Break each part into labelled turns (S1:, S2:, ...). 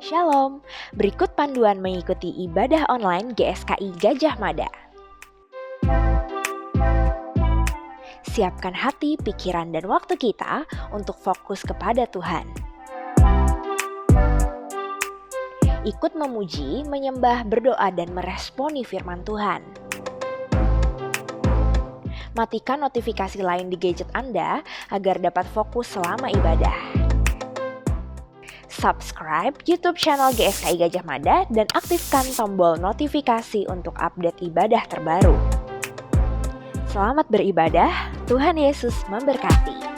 S1: Shalom, berikut panduan mengikuti ibadah online GSKI Gajah Mada. Siapkan hati, pikiran, dan waktu kita untuk fokus kepada Tuhan. Ikut memuji, menyembah, berdoa, dan meresponi firman Tuhan. Matikan notifikasi lain di gadget Anda agar dapat fokus selama ibadah. Subscribe YouTube channel GSKI Gajah Mada dan aktifkan tombol notifikasi untuk update ibadah terbaru. Selamat beribadah, Tuhan Yesus memberkati.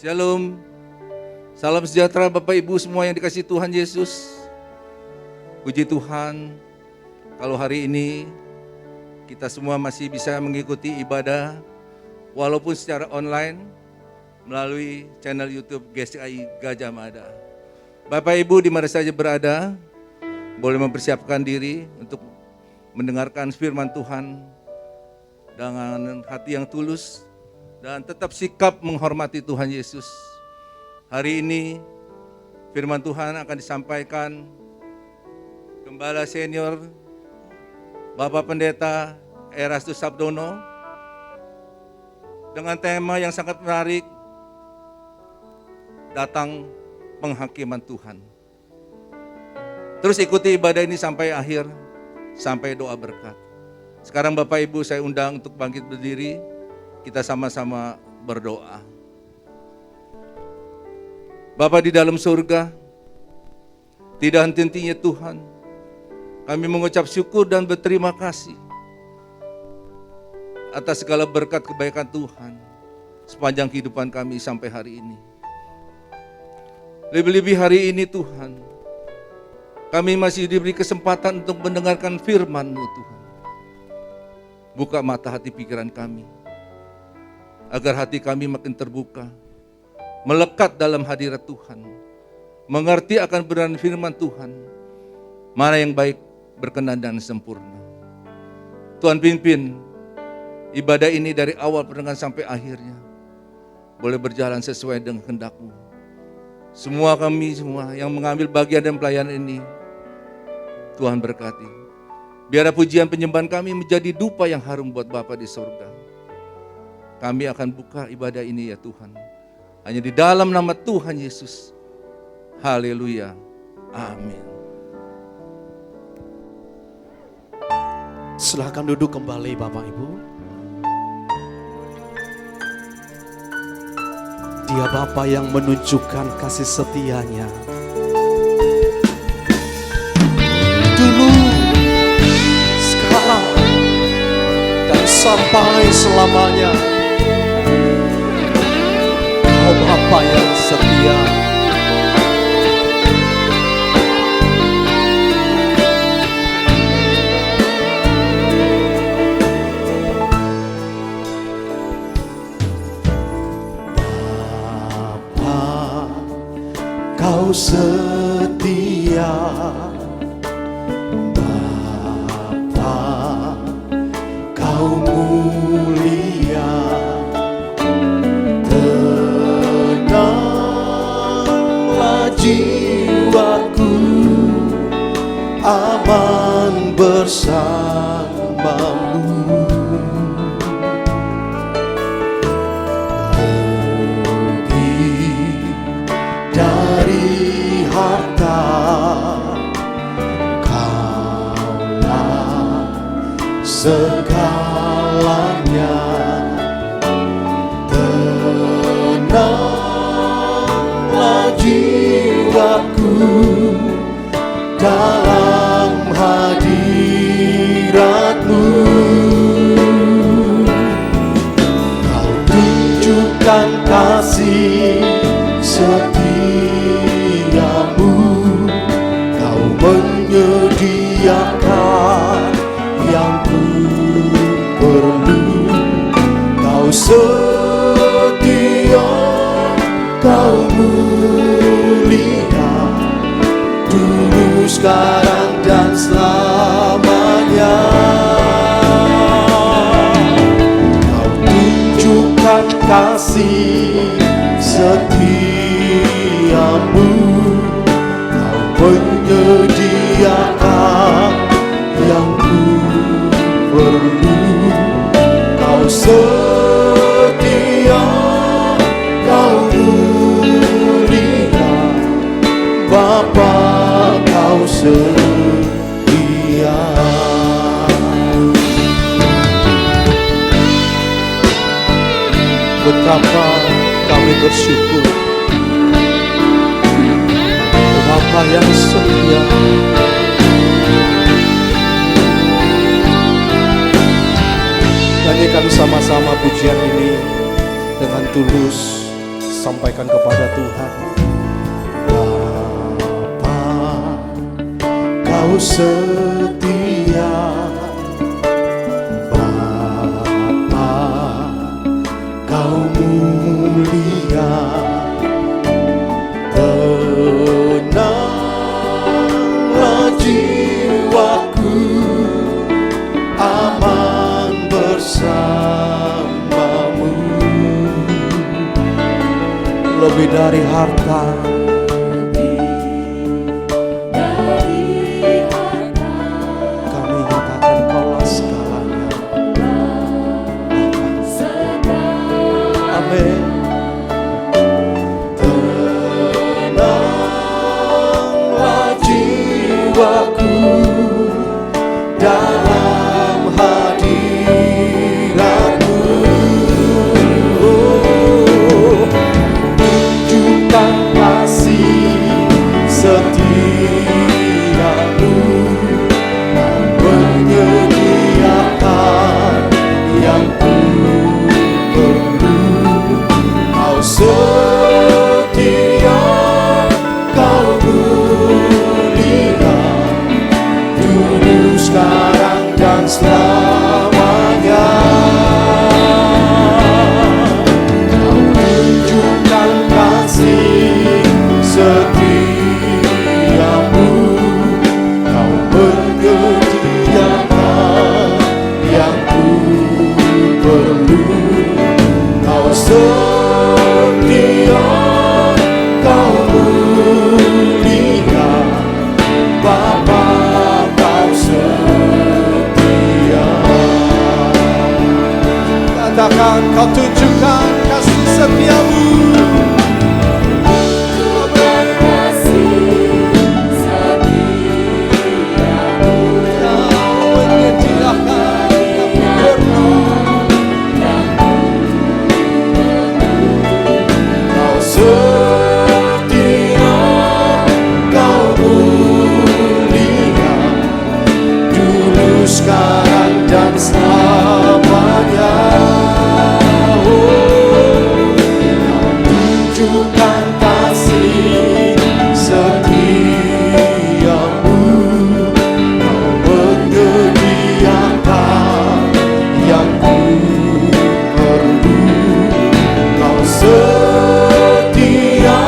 S2: Shalom. Salam sejahtera Bapak Ibu semua yang dikasihi Tuhan Yesus. Puji Tuhan, kalau hari ini kita semua masih bisa mengikuti ibadah walaupun secara online melalui channel YouTube GSI Gajah Mada. Bapak Ibu di mana saja berada, boleh mempersiapkan diri untuk mendengarkan firman Tuhan dengan hati yang tulus dan tetap sikap menghormati Tuhan Yesus. Hari ini firman Tuhan akan disampaikan Gembala Senior Bapak Pendeta Erastus Sabdono dengan tema yang sangat menarik, datang penghakiman Tuhan. Terus ikuti ibadah ini sampai akhir, sampai doa berkat. Sekarang Bapak Ibu saya undang untuk bangkit berdiri, kita sama-sama berdoa. Bapa di dalam surga, tidak henti-hentinya Tuhan, kami mengucap syukur dan berterima kasih atas segala berkat kebaikan Tuhan sepanjang kehidupan kami sampai hari ini. Lebih-lebih hari ini Tuhan, kami masih diberi kesempatan untuk mendengarkan firman-Mu Tuhan. Buka mata hati pikiran kami, agar hati kami makin terbuka, melekat dalam hadirat Tuhan, mengerti akan kebenaran firman Tuhan, mana yang baik, berkenan dan sempurna. Tuhan pimpin ibadah ini dari awal pertengahan sampai akhirnya, boleh berjalan sesuai dengan kehendak-Mu. Semua kami semua yang mengambil bagian dan pelayanan ini, Tuhan berkati. Biar pujian penyembahan kami menjadi dupa yang harum buat Bapa di surga. Kami akan buka ibadah ini ya Tuhan, hanya di dalam nama Tuhan Yesus. Haleluya. Amin.
S3: Silakan duduk kembali Bapak Ibu. Dia Bapa yang menunjukkan kasih setianya. Dulu, sekarang, dan sampai selamanya. Kau Bapa yang setia. Kau setia, Bapa, Kau mulia, tenanglah jiwaku, aman bersamamu. Dari harta Kaulah segalanya, tenanglah jiwaku dalam hadirat-Mu. Kau tunjukkan kasih setiamu, Kau menyediakan yang ku perlu. Kau setia, Kau mulia, dulu, sekarang, dan selamanya. Kau tunjukkan kasih setiamu, Kau menyediakan yang ku perlu. Kau setia, Kau mulia, Bapa, Kau setia. Betapa kami bersyukur, Bapa yang setia. Nyanyikan sama-sama pujian ini dengan tulus sampaikan kepada Tuhan. Bapa, Kau setia. Bapa, Kau mulia. Tenanglah jiwaku, aman bersamamu. Lebih dari harta, kami nyatakan Kaulah segalanya. Amin. Tenanglah jiwaku dalam hadiratmu. Tunjukkan kasih setiamu, Kau menyediakan yang ku perlu. Kau setia, Kau mulia, dulu, sekarang, dan selamanya. Kau tunjukkan kasih setiamu, Kau menyediakan yang ku perlu. Kau setia, Kau mulia, Bapa, Kau setia. Katakan, Kau tunjukkan kasih setiamu. Sekarang dan selamanya. Tunjukkan kasih setiamu, Kau menyediakan yang ku perlu. Kau setia,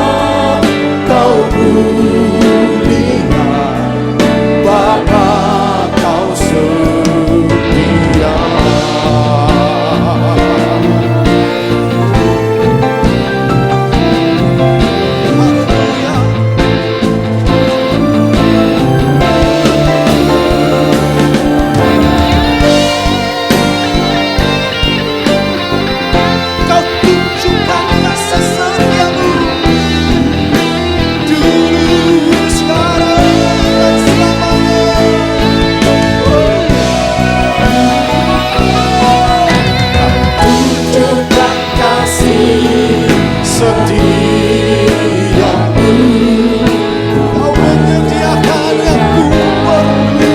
S3: Kau mulia, Bapa, Kau setia. Haleluya. Kau tunjukkan kasih setiamu, dulu, sekarang, dan selamanya. Tunjukkan kasih setiamu, Kau menyediakan yang ku perlu.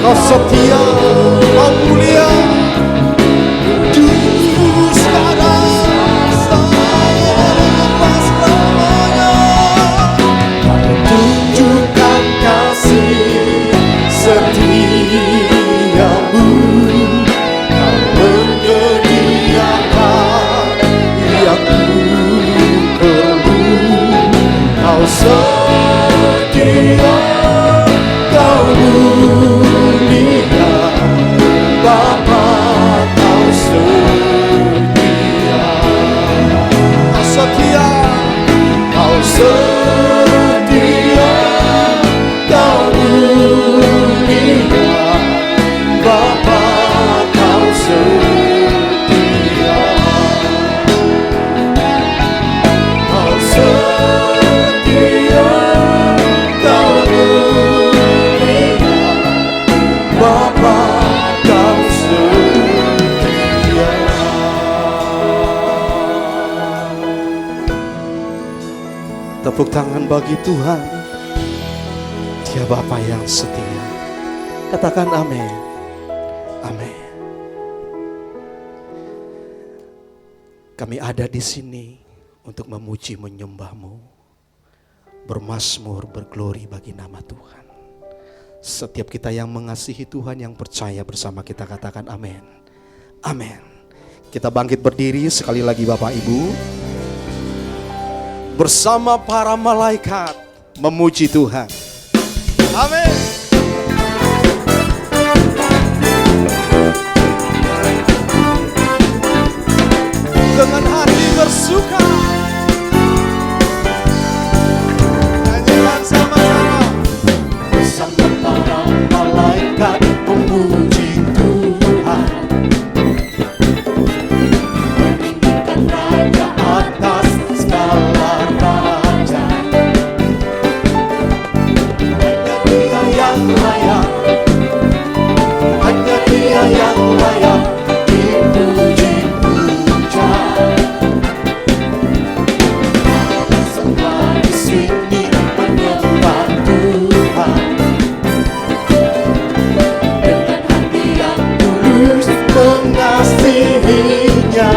S3: Kau setia, Kau mulia, dulu, sekarang, selamanya. Tunjukkan kasih setiamu, Kau menyediakan yang ku perlu. Kau setia, Kau mulia, Bapa, Kau setia. Kau setia, Kau setia, Kau mulia, Bapa, Kau setia. Kau setia, Kau mulia, Bapa, Kau setia. Tepuk tangan bagi Tuhan. Dia Bapa yang setia. Katakan amin. Amin. Kami ada di sini untuk memuji menyembah-Mu, bermazmur, berglori bagi nama Tuhan. Setiap kita yang mengasihi Tuhan, yang percaya bersama kita katakan amin. Amin. Kita bangkit berdiri sekali lagi Bapak Ibu. Bersama para malaikat memuji Tuhan. Amin. Dengan hati bersuka, nyanyikan sama-sama. Bersama para malaikat memuji Tuhan, meninggikan Raja atas segala raja. Hanya Dia yang layak, hanya Dia yang layak dipuji-puja. Semua di sini menyembah Tuhan dengan hati yang tulus mengasihinya.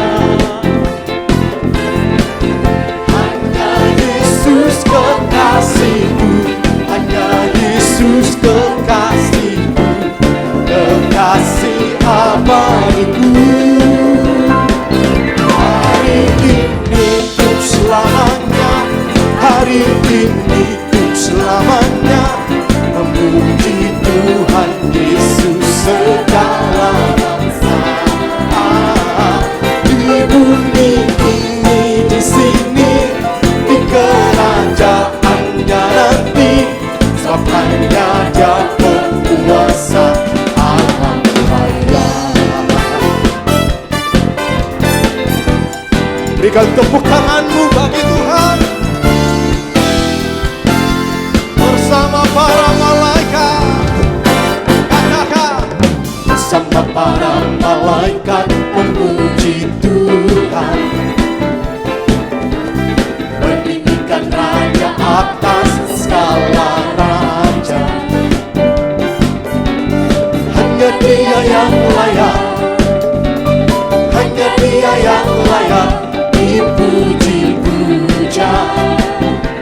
S3: Hanya Yesus kekasihku, hanya Yesus kekasihku, kekasih abadiku. Hari ini untuk selamanya, hari ini untuk selamanya, memuji Tuhan Yesus segala bangsa. Di bumi ini, di sini, di kerajaannya nanti, sebab hanya Dia berkuasa alam raya. Berikan tepuk tanganmu bagi Tuhan. Bersama para malaikat, katakan. Bersama para malaikat memuji Tuhan, meninggikan Raja atas segala raja. Hanya Dia yang layak, hanya Dia yang layak dipuji-puja.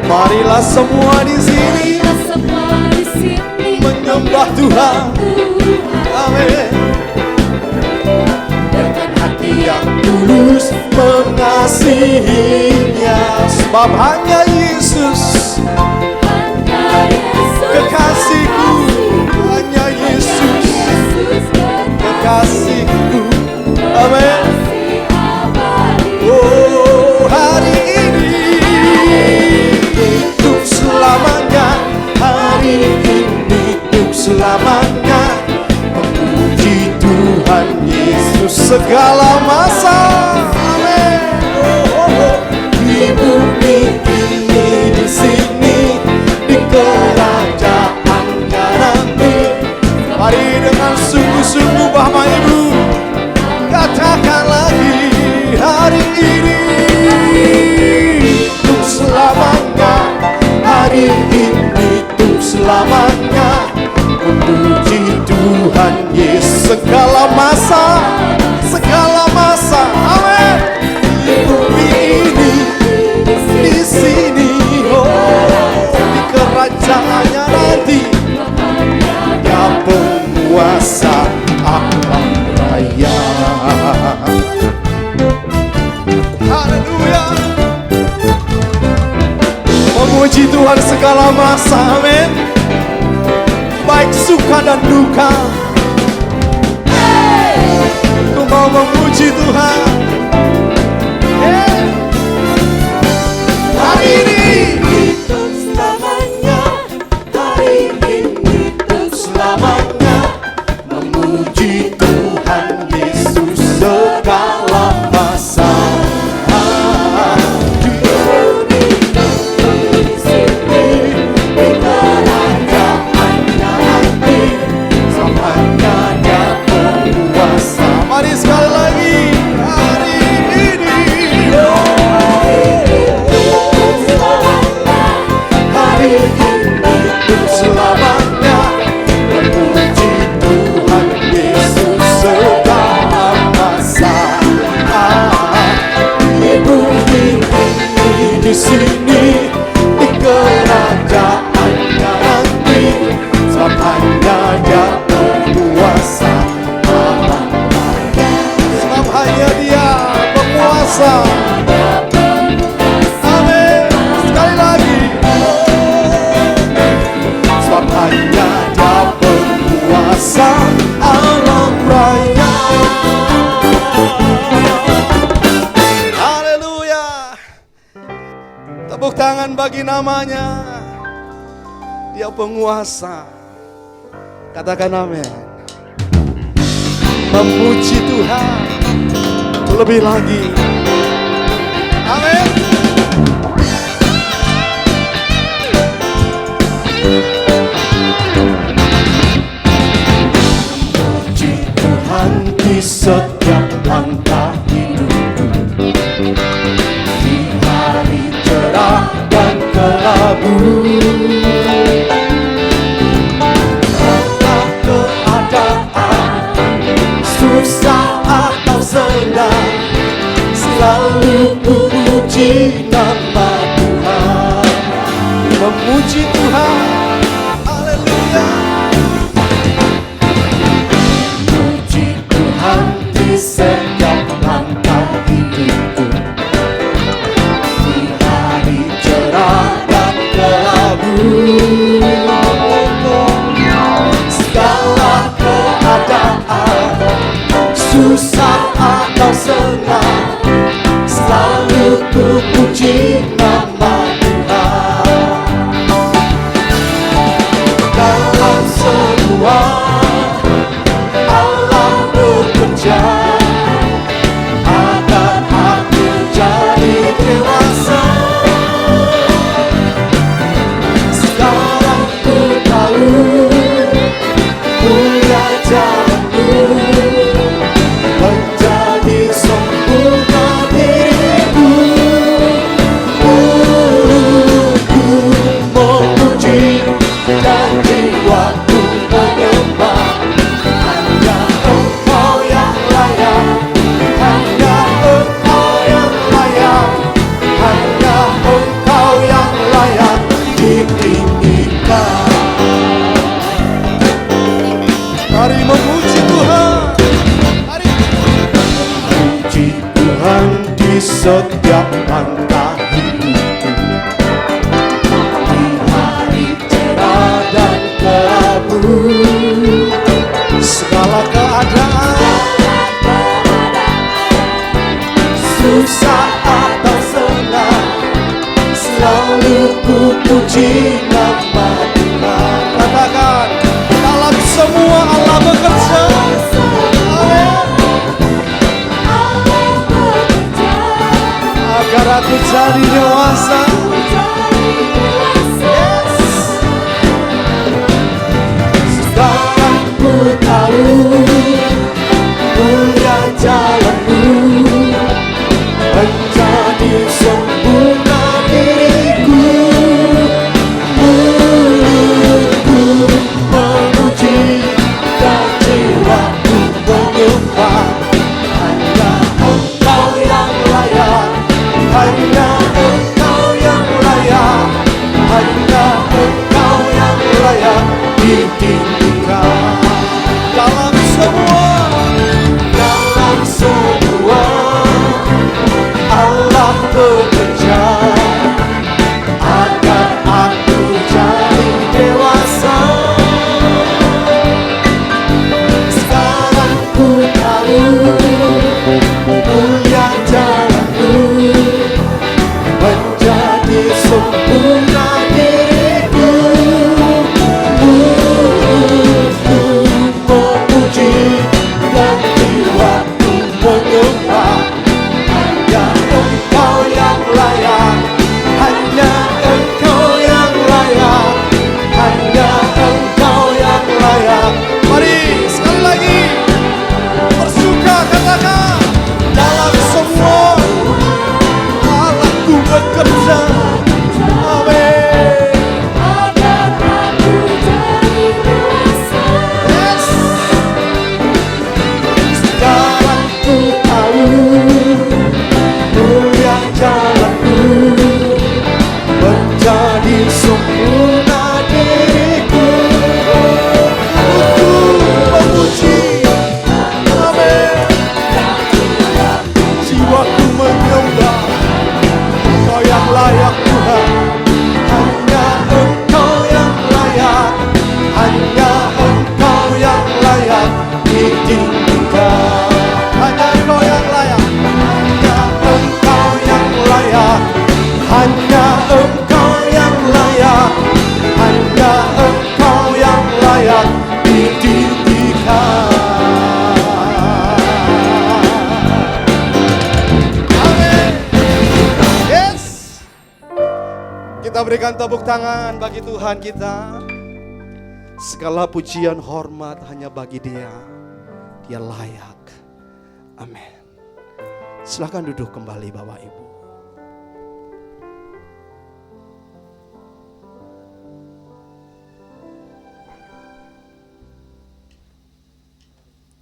S3: Marilah semua di sini menyembah Tuhan. Amin. Dengan hati yang tulus mengasihinya, sebab hanya Yesus kekasihku, hanya Yesus kekasihku. Amin. Oh, hari ini untuk selamanya, hari ini untuk selamanya, memuji Tuhan Yesus segala masa. Amin. Di bumi ini, di sini, di kerajaannya nanti. Mari dengan sungguh-sungguh Bapak Ibu katakan lagi, hari ini untuk selamanya, hari ini untuk selamanya, memuji Tuhan Yesus segala masa, segala masa. Amin. Di bumi ini, di sini, oh, di kerajaannya nanti, Dia penguasa alam raya. Haleluya. Memuji Tuhan segala masa. Amin. Baik suka dan duka, ku mau memuji Tuhan. Hari ini untuk selamanya, hari ini untuk selamanya, memuji Tuhan Yesus segala masa. Di bumi ini, di sini, di kerajaannya nanti, selamanya Dia berkuasa. Mari sekali lagi, hari ini, oh. di sini di kerajaannya nanti, sebab hanya Dia berkuasa. Sebab hanya Dia berkuasa. Amin. Sekali lagi. Sebab hanya Dia berkuasa, alam raya. Haleluya. Tepuk tangan bagi namanya. Dia penguasa. Katakan amin. Memuji Tuhan lebih lagi. Amin. Puji Tuhan di setiap langkah hidupku, di hari cerah dan kelabu. Entah keadaan susah atau senang, selalu puji nama Tuhan. Memuji Tuhan. Haleluya. Puji Tuhan di setiap langkah hidupku, di hari cerah dan kelabu. Segala keadaan susah atau senang, selalu ku puji nama Tuhan. Dalam semua Allah bekerja agar aku jadi dewasa. Sekarang ku tahu mulia jalanku, menjadi sempurna diriku. Mulutku memuji dan jiwaku menyembah. Hanya Engkau yang layak, hanya Engkau yang layak, hanya Engkau yang layak ditinggikan. Mari memuji Tuhan. Mari memuji Tuhan di setiap langkah hidupku, di hari cerah dan kelabu. Segala keadaan susah atau senang, selalu ku puji nama Tuhan. Katakan, dalam semua Allah bekerja. Agar aku jadi dewasa. Sekarang ku tahu mulia jalanku, menjadi sempurna diriku. Mulutku memuji dan jiwaku menyembah. Hanya Engkau yang layak, hanya Engkau yang layak. sempurna diriku, untuk memuji. Amin. Jiwaku menyembah, Engkau yang layak Tuhan. Hanya Engkau yang layak, hanya Engkau yang layak ditinggikan. Hanya Engkau yang layak, hanya Engkau yang layak, hanya Engkau yang layak, hanya Engkau yang layak ditinggikan. Amin. Yes. Kita berikan tepuk tangan bagi Tuhan kita. Segala pujian hormat hanya bagi Dia. Dia layak. Amin. Silakan duduk kembali Bapak Ibu.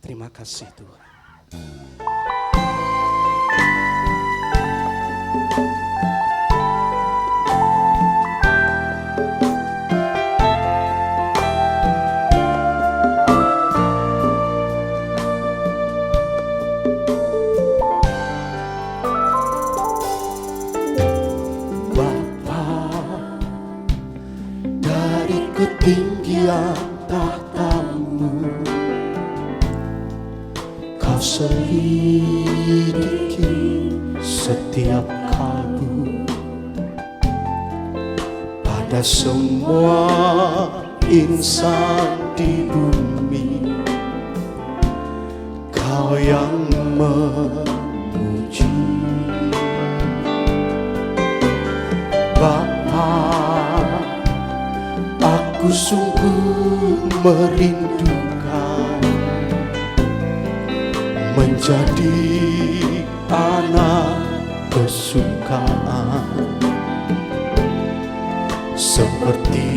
S3: Terima kasih Tuhan. Ketinggian tahtamu, Kau selidiki setiap kalbu. Pada semua insan di bumi, Kau yang memuji. Bapa, aku sungguh merindukan menjadi anak kesukaan, seperti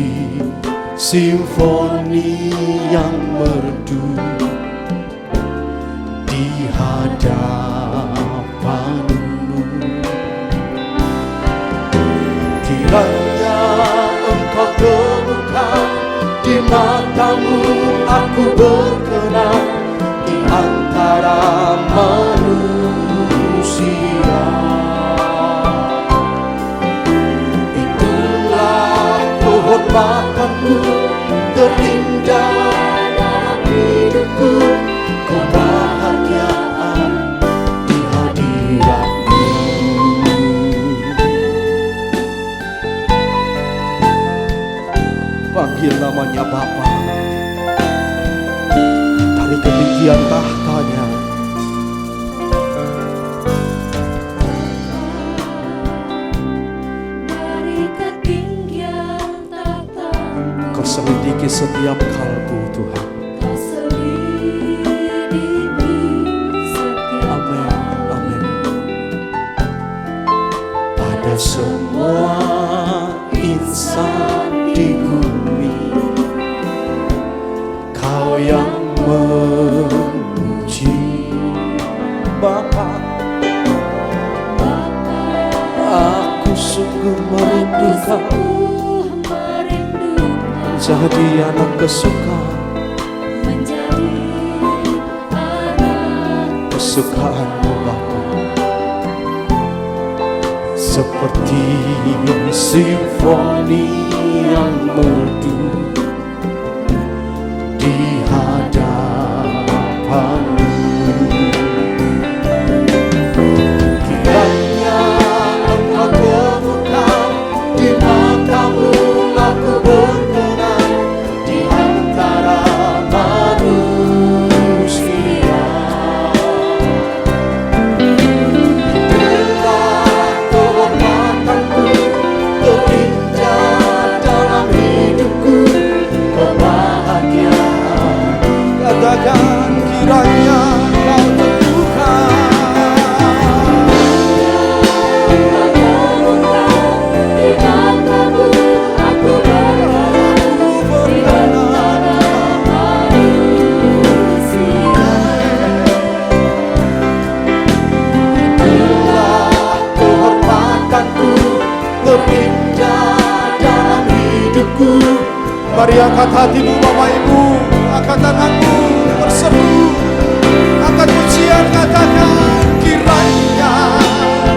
S3: simfoni yang merdu di hadapan-Mu. Kiranya Engkau temukan di mata-Mu, aku berkenan di antara manusia. Itulah kehormatan-Mu terindah dalam hidupku, kebahagiaan di hadirat-Mu. Panggil namanya Bapa. Dari ketinggian tahtanya,
S4: dari ketinggian tahta-Mu,
S3: Kau selidiki setiap kalbu Tuhan.
S4: Kau selidiki setiap
S3: Amin, amin. Pada semua insan di bumi, Kau yang memuji. Bapa, aku sungguh merindukan menjadi anak kesukaan,
S4: menjadi anak
S3: kesukaan-Mu Bapa, seperti simfoni yang merdu di hadapan-Mu. Kiranya Engkau temukan di mata-Mu, aku berkenan di antara manusia. Itulah kehormatan-Mu terindah dalam hidupku, kebahagiaan. Katakan kiranya Kau tentukan
S4: di mata-Mu, aku berkenan di antara manusia.
S3: Itulah kehormatan-Ku terindah dalam hidupku. Mari angkat hatimu Bapak Ibu, angkat tanganmu, berseru, angkat pujian, katakan kiranya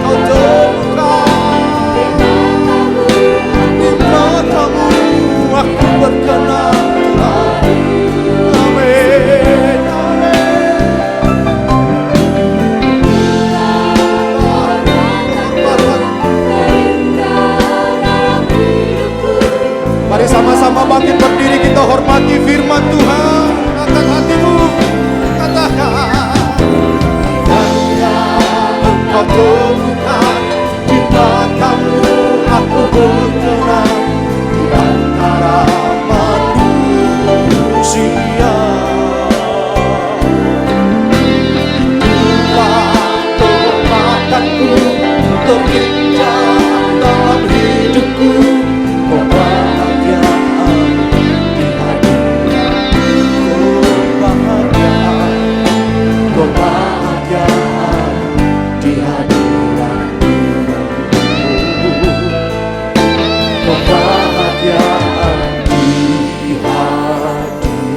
S3: kau temukan di matamu aku berkenan Tuhan. Amin, mari sama-sama bangkit berdiri, kita hormati firman Tuhan. Angkat hatimu, katakan kiranya engkau temukan di matamu aku berkenan di antara manusia. Kekuatanku terinjak dalam hidupku, kebahagiaan di hadirat, kebahagiaan di hadirat, kebahagiaan di hadiratmu.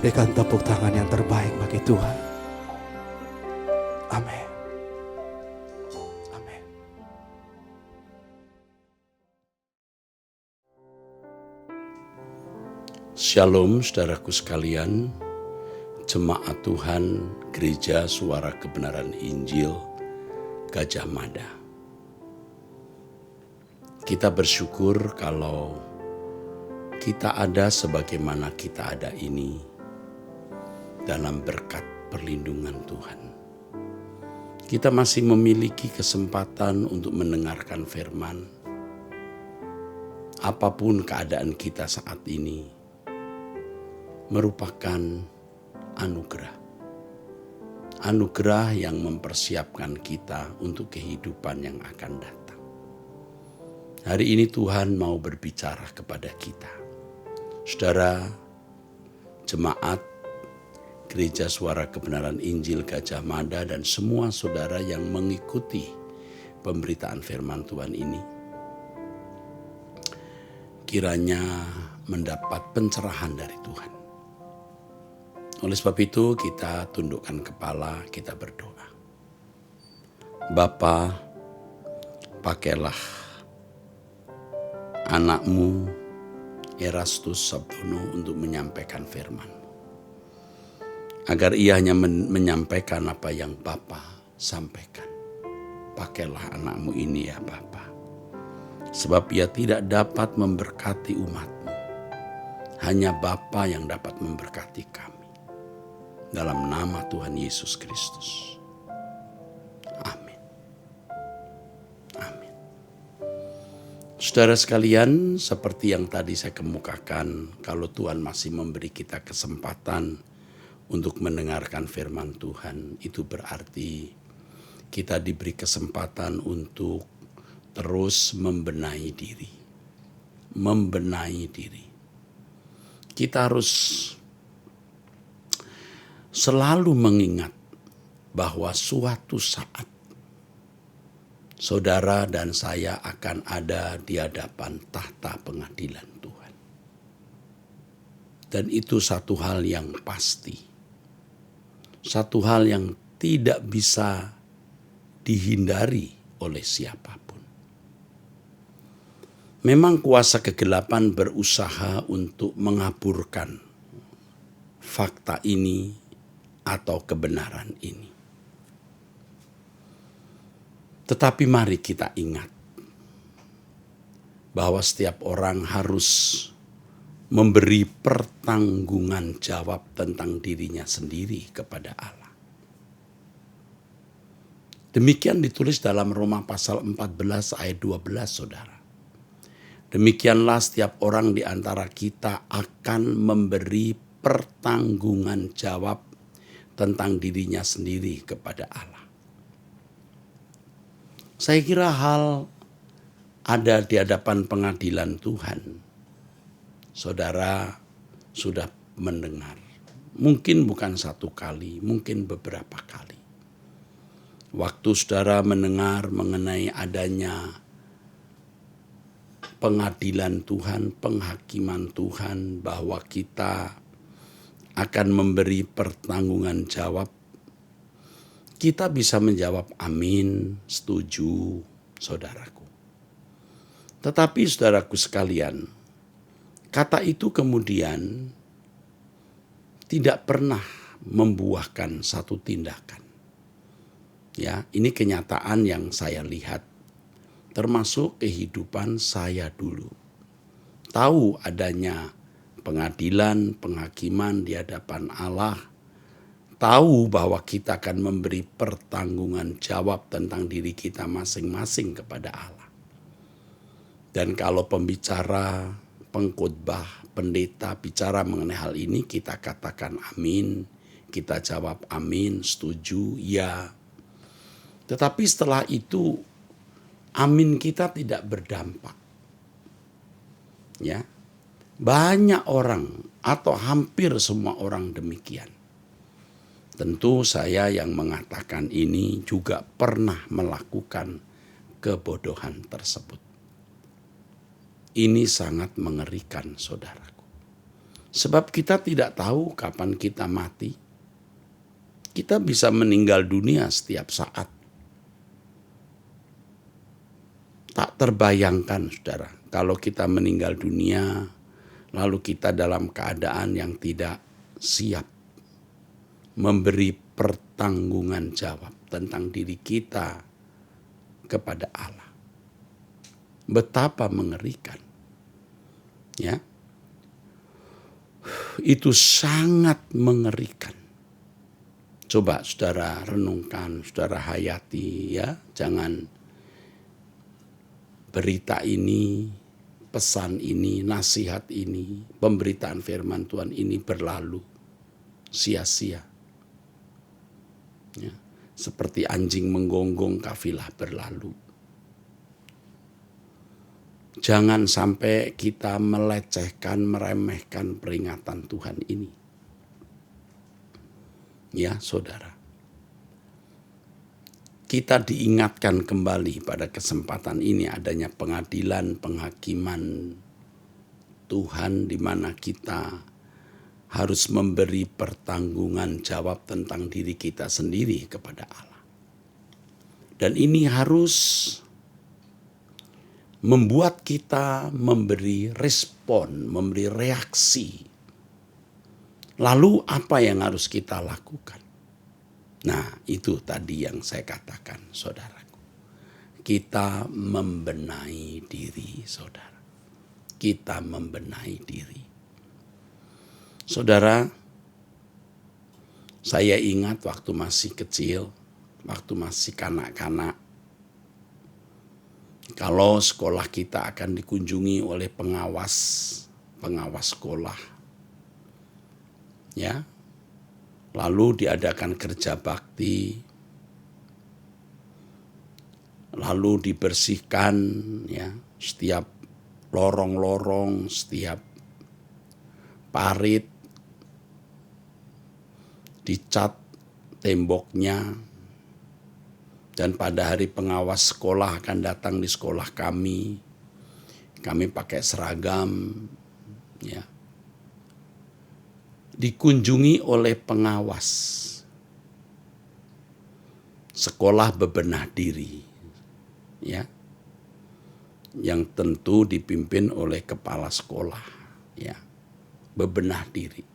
S3: Berikan tepuk tangan yang terbaik bagi Tuhan. Amin. Amin.
S5: Shalom saudaraku sekalian, jemaat Tuhan Gereja Suara Kebenaran Injil Gajah Mada. Kita bersyukur kalau kita ada sebagaimana kita ada ini dalam berkat perlindungan Tuhan. Kita masih memiliki kesempatan untuk mendengarkan firman. Apapun keadaan kita saat ini merupakan anugerah. Anugerah yang mempersiapkan kita untuk kehidupan yang akan datang. Hari ini Tuhan mau berbicara kepada kita. Saudara, jemaat Gereja Suara Kebenaran Injil Gajah Mada dan semua saudara yang mengikuti pemberitaan firman Tuhan ini, kiranya mendapat pencerahan dari Tuhan. Oleh sebab itu kita tundukkan kepala, kita berdoa. Bapa, pakailah anakmu Erastus Sabtono untuk menyampaikan firman. Agar ia hanya menyampaikan apa yang Bapa sampaikan. Pakailah anakmu ini ya Bapa. Sebab ia tidak dapat memberkati umatmu. Hanya Bapa yang dapat memberkati kami. Dalam nama Tuhan Yesus Kristus. Amin. Amin. Saudara sekalian, seperti yang tadi saya kemukakan, kalau Tuhan masih memberi kita kesempatan untuk mendengarkan firman Tuhan, itu berarti kita diberi kesempatan untuk terus membenahi diri. Membenahi diri. Kita harus selalu mengingat bahwa suatu saat saudara dan saya akan ada di hadapan tahta pengadilan Tuhan. Dan itu satu hal yang pasti. Satu hal yang tidak bisa dihindari oleh siapapun. Memang kuasa kegelapan berusaha untuk mengaburkan fakta ini atau kebenaran ini. Tetapi mari kita ingat bahwa setiap orang harus memberi pertanggungan jawab tentang dirinya sendiri kepada Allah. Demikian ditulis dalam Roma pasal 14 ayat 12, saudara. Demikianlah setiap orang di antara kita akan memberi pertanggungan jawab tentang dirinya sendiri kepada Allah. Saya kira hal ada di hadapan pengadilan Tuhan, saudara sudah mendengar. Mungkin bukan satu kali, mungkin beberapa kali. Waktu saudara mendengar mengenai adanya pengadilan Tuhan, penghakiman Tuhan, bahwa kita akan memberi pertanggungan jawab, kita bisa menjawab amin, setuju, saudaraku. Tetapi saudaraku sekalian, kata itu kemudian tidak pernah membuahkan satu tindakan. Ya, ini kenyataan yang saya lihat, termasuk kehidupan saya dulu. Tahu adanya pengadilan, penghakiman di hadapan Allah, tahu bahwa kita akan memberi pertanggungan jawab tentang diri kita masing-masing kepada Allah. Dan kalau pembicara, pengkhotbah, pendeta bicara mengenai hal ini, kita katakan amin, kita jawab amin, setuju, ya. Tetapi setelah itu amin kita tidak berdampak. Ya. Banyak orang atau hampir semua orang demikian. Tentu saya yang mengatakan ini juga pernah melakukan kebodohan tersebut. Ini sangat mengerikan, saudaraku. Sebab kita tidak tahu kapan kita mati. Kita bisa meninggal dunia setiap saat. Tak terbayangkan, saudara, kalau kita meninggal dunia, lalu kita dalam keadaan yang tidak siap memberi pertanggungan jawab tentang diri kita kepada Allah. Betapa mengerikan. Ya. Itu sangat mengerikan. Coba saudara renungkan, saudara hayati, ya. Jangan berita ini, pesan ini, nasihat ini, pemberitaan firman Tuhan ini berlalu sia-sia. Ya, seperti anjing menggonggong kafilah berlalu. Jangan sampai kita melecehkan, meremehkan peringatan Tuhan ini. Ya, saudara. Kita diingatkan kembali pada kesempatan ini adanya pengadilan, penghakiman Tuhan, di mana kita harus memberi pertanggungan jawab tentang diri kita sendiri kepada Allah. Dan ini harus membuat kita memberi respon, memberi reaksi. Lalu apa yang harus kita lakukan? Nah, itu tadi yang saya katakan, saudaraku. Kita membenahi diri, saudara. Kita membenahi diri. Saudara, saya ingat waktu masih kecil, waktu masih kanak-kanak, kalau sekolah kita akan dikunjungi oleh pengawas sekolah, ya, lalu diadakan kerja bakti, lalu dibersihkan, ya, setiap lorong-lorong, setiap parit, dicat temboknya, dan pada hari pengawas sekolah akan datang di sekolah kami pakai seragam, ya, dikunjungi oleh pengawas. Sekolah bebenah diri, ya, yang tentu dipimpin oleh kepala sekolah, ya, bebenah diri.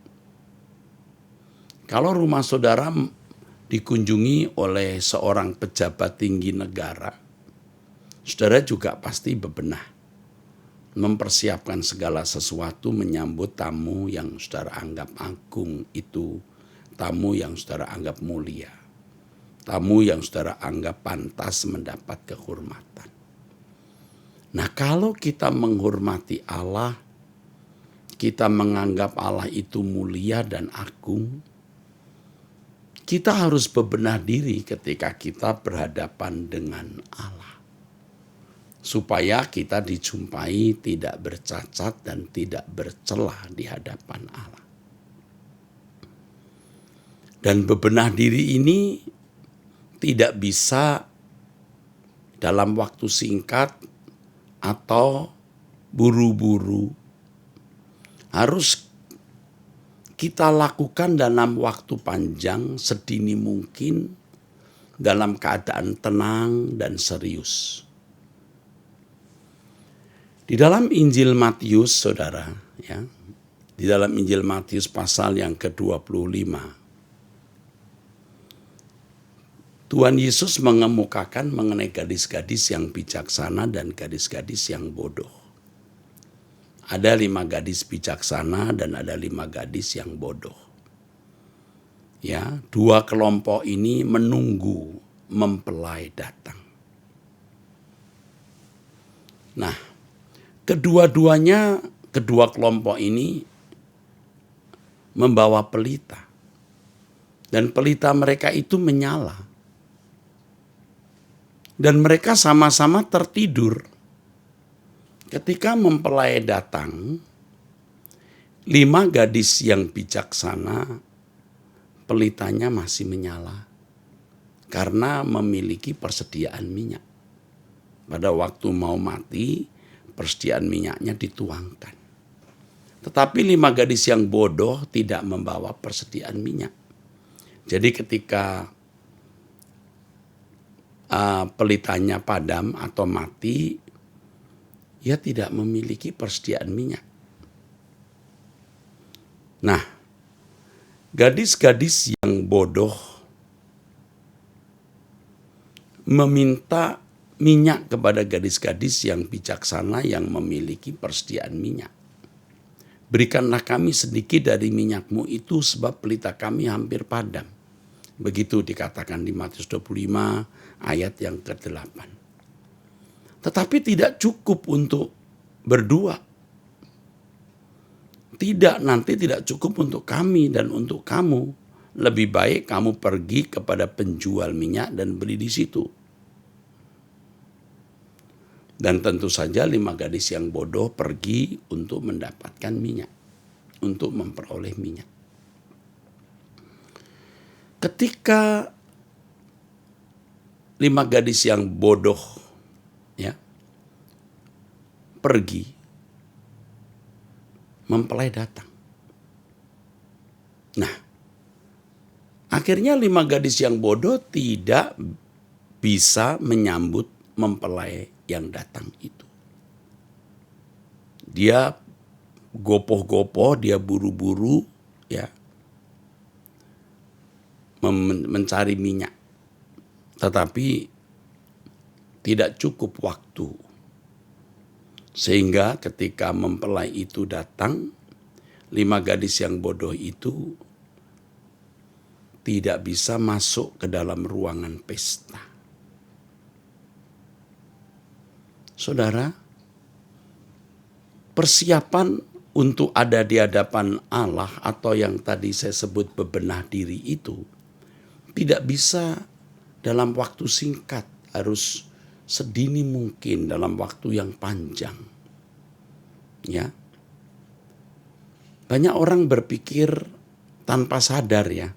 S5: Kalau rumah saudara dikunjungi oleh seorang pejabat tinggi negara, saudara juga pasti bebenah, mempersiapkan segala sesuatu menyambut tamu yang saudara anggap agung itu, tamu yang saudara anggap mulia, tamu yang saudara anggap pantas mendapat kehormatan. Nah, kalau kita menghormati Allah, kita menganggap Allah itu mulia dan agung, kita harus bebenah diri ketika kita berhadapan dengan Allah. Supaya kita dijumpai tidak bercacat dan tidak bercelah di hadapan Allah. Dan bebenah diri ini tidak bisa dalam waktu singkat atau buru-buru. Harus kita lakukan dalam waktu panjang, sedini mungkin, dalam keadaan tenang dan serius. Di dalam Injil Matius, saudara, ya, di dalam Injil Matius pasal yang ke-25, Tuhan Yesus mengemukakan mengenai gadis-gadis yang bijaksana dan gadis-gadis yang bodoh. Ada 5 gadis bijaksana dan ada 5 gadis yang bodoh. Ya, 2 kelompok ini menunggu mempelai datang. Nah, kedua kelompok ini membawa pelita. Dan pelita mereka itu menyala. Dan mereka sama-sama tertidur. Ketika mempelai datang, 5 gadis yang bijaksana, pelitanya masih menyala. Karena memiliki persediaan minyak. Pada waktu mau mati, persediaan minyaknya dituangkan. Tetapi 5 gadis yang bodoh tidak membawa persediaan minyak. Jadi ketika pelitanya padam atau mati, ia tidak memiliki persediaan minyak. Nah, gadis-gadis yang bodoh meminta minyak kepada gadis-gadis yang bijaksana yang memiliki persediaan minyak. Berikanlah kami sedikit dari minyakmu itu sebab pelita kami hampir padam. Begitu dikatakan di Matius 25 ayat yang ke-8. Tetapi tidak cukup untuk berdua. Nanti tidak cukup untuk kami dan untuk kamu. Lebih baik kamu pergi kepada penjual minyak dan beli di situ. Dan tentu saja 5 gadis yang bodoh pergi untuk mendapatkan minyak. Untuk memperoleh minyak. Ketika 5 gadis yang bodoh ya pergi, mempelai datang. Nah, akhirnya 5 gadis yang bodoh tidak bisa menyambut mempelai yang datang itu. Dia gopoh-gopoh, dia buru-buru ya mencari minyak. Tetapi tidak cukup waktu. Sehingga ketika mempelai itu datang, 5 gadis yang bodoh itu tidak bisa masuk ke dalam ruangan pesta. Saudara, persiapan untuk ada di hadapan Allah atau yang tadi saya sebut bebenah diri itu tidak bisa dalam waktu singkat, harus sedini mungkin dalam waktu yang panjang. Ya. Banyak orang berpikir tanpa sadar ya.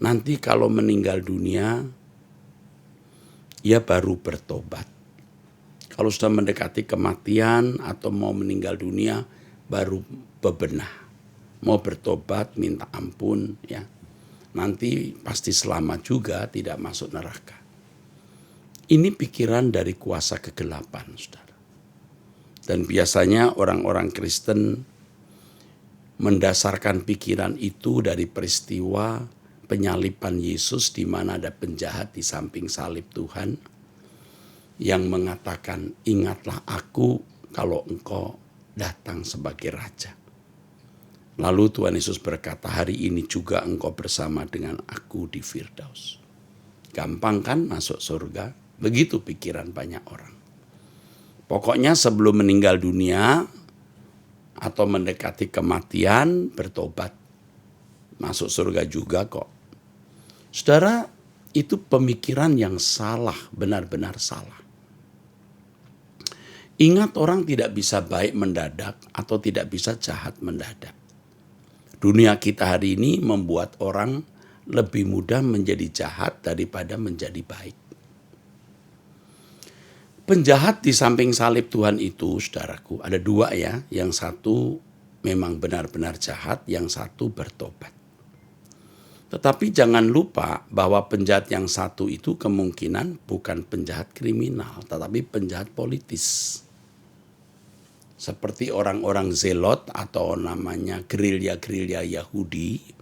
S5: Nanti kalau meninggal dunia, ia baru bertobat. Kalau sudah mendekati kematian atau mau meninggal dunia, baru bebenah. Mau bertobat, minta ampun ya. Nanti pasti selamat juga, tidak masuk neraka. Ini pikiran dari kuasa kegelapan, saudara. Dan biasanya orang-orang Kristen mendasarkan pikiran itu dari peristiwa penyaliban Yesus di mana ada penjahat di samping salib Tuhan yang mengatakan, ingatlah aku kalau engkau datang sebagai raja. Lalu Tuhan Yesus berkata, hari ini juga engkau bersama dengan aku di Firdaus. Gampang kan masuk surga? Begitu pikiran banyak orang. Pokoknya sebelum meninggal dunia atau mendekati kematian, bertobat. Masuk surga juga kok. Saudara, itu pemikiran yang salah, benar-benar salah. Ingat, orang tidak bisa baik mendadak atau tidak bisa jahat mendadak. Dunia kita hari ini membuat orang lebih mudah menjadi jahat daripada menjadi baik. Penjahat di samping salib Tuhan itu, saudaraku, ada dua ya. Yang satu memang benar-benar jahat, yang satu bertobat. Tetapi jangan lupa bahwa penjahat yang satu itu kemungkinan bukan penjahat kriminal, tetapi penjahat politis. Seperti orang-orang zelot atau namanya gerilya-gerilya Yahudi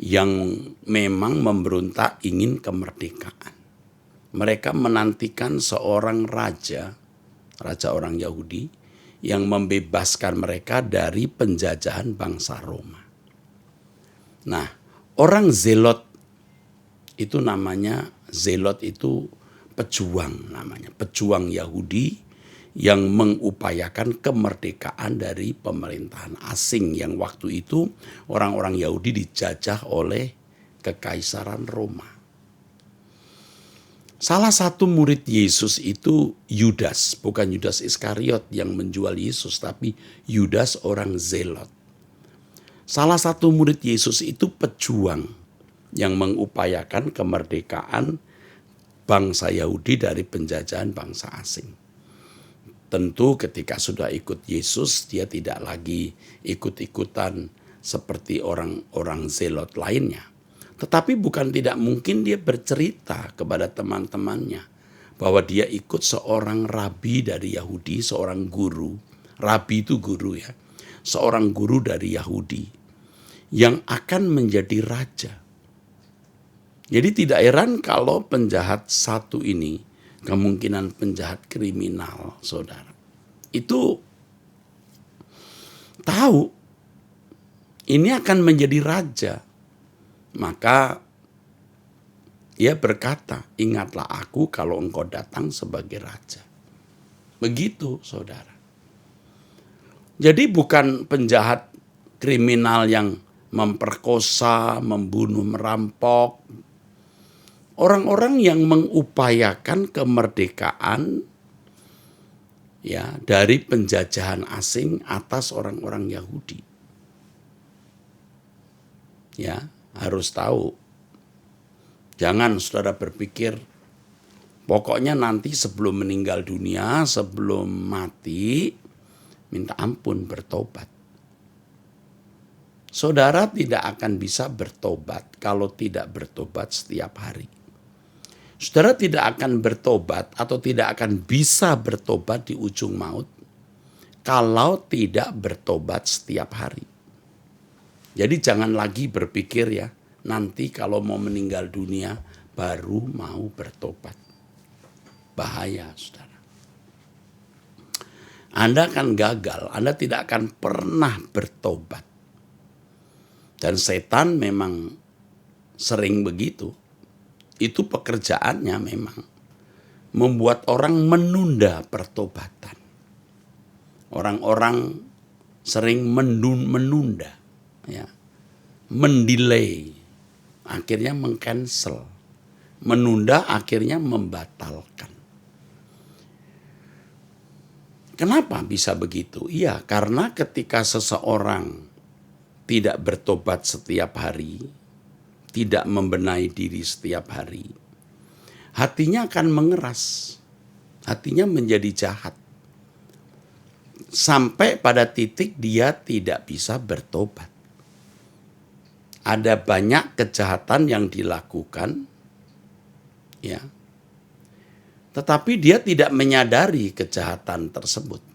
S5: yang memang memberontak ingin kemerdekaan. Mereka menantikan seorang raja orang Yahudi yang membebaskan mereka dari penjajahan bangsa Roma. Nah, orang zelot itu namanya, zelot itu pejuang namanya, pejuang Yahudi yang mengupayakan kemerdekaan dari pemerintahan asing yang waktu itu orang-orang Yahudi dijajah oleh Kekaisaran Roma. Salah satu murid Yesus itu Yudas, bukan Yudas Iskariot yang menjual Yesus, tapi Yudas orang zelot. Salah satu murid Yesus itu pejuang yang mengupayakan kemerdekaan bangsa Yahudi dari penjajahan bangsa asing. Tentu ketika sudah ikut Yesus, dia tidak lagi ikut-ikutan seperti orang-orang zelot lainnya. Tetapi bukan tidak mungkin dia bercerita kepada teman-temannya bahwa dia ikut seorang rabi dari Yahudi, seorang guru. Rabi itu guru ya. Seorang guru dari Yahudi yang akan menjadi raja. Jadi tidak heran kalau penjahat satu ini kemungkinan penjahat kriminal, saudara. Itu tahu ini akan menjadi raja. Maka ia berkata, ingatlah aku kalau engkau datang sebagai raja. Begitu, saudara. Jadi bukan penjahat kriminal yang memperkosa, membunuh, merampok. Orang-orang yang mengupayakan kemerdekaan ya dari penjajahan asing atas orang-orang Yahudi. Ya, harus tahu. Jangan saudara berpikir pokoknya nanti sebelum meninggal dunia, sebelum mati minta ampun, bertobat. Saudara tidak akan bisa bertobat kalau tidak bertobat setiap hari. Saudara tidak akan bertobat atau tidak akan bisa bertobat di ujung maut kalau tidak bertobat setiap hari. Jadi jangan lagi berpikir ya, nanti kalau mau meninggal dunia baru mau bertobat. Bahaya, saudara. Anda akan gagal, Anda tidak akan pernah bertobat. Dan setan memang sering begitu. Itu pekerjaannya memang membuat orang menunda pertobatan. Orang-orang sering menunda, ya, mendelay, akhirnya mengcancel, menunda akhirnya membatalkan. Kenapa bisa begitu? Iya, karena ketika seseorang tidak bertobat setiap hari, tidak membenahi diri setiap hari, hatinya akan mengeras, hatinya menjadi jahat. Sampai pada titik dia tidak bisa bertobat. Ada banyak kejahatan yang dilakukan, ya, tetapi dia tidak menyadari kejahatan tersebut.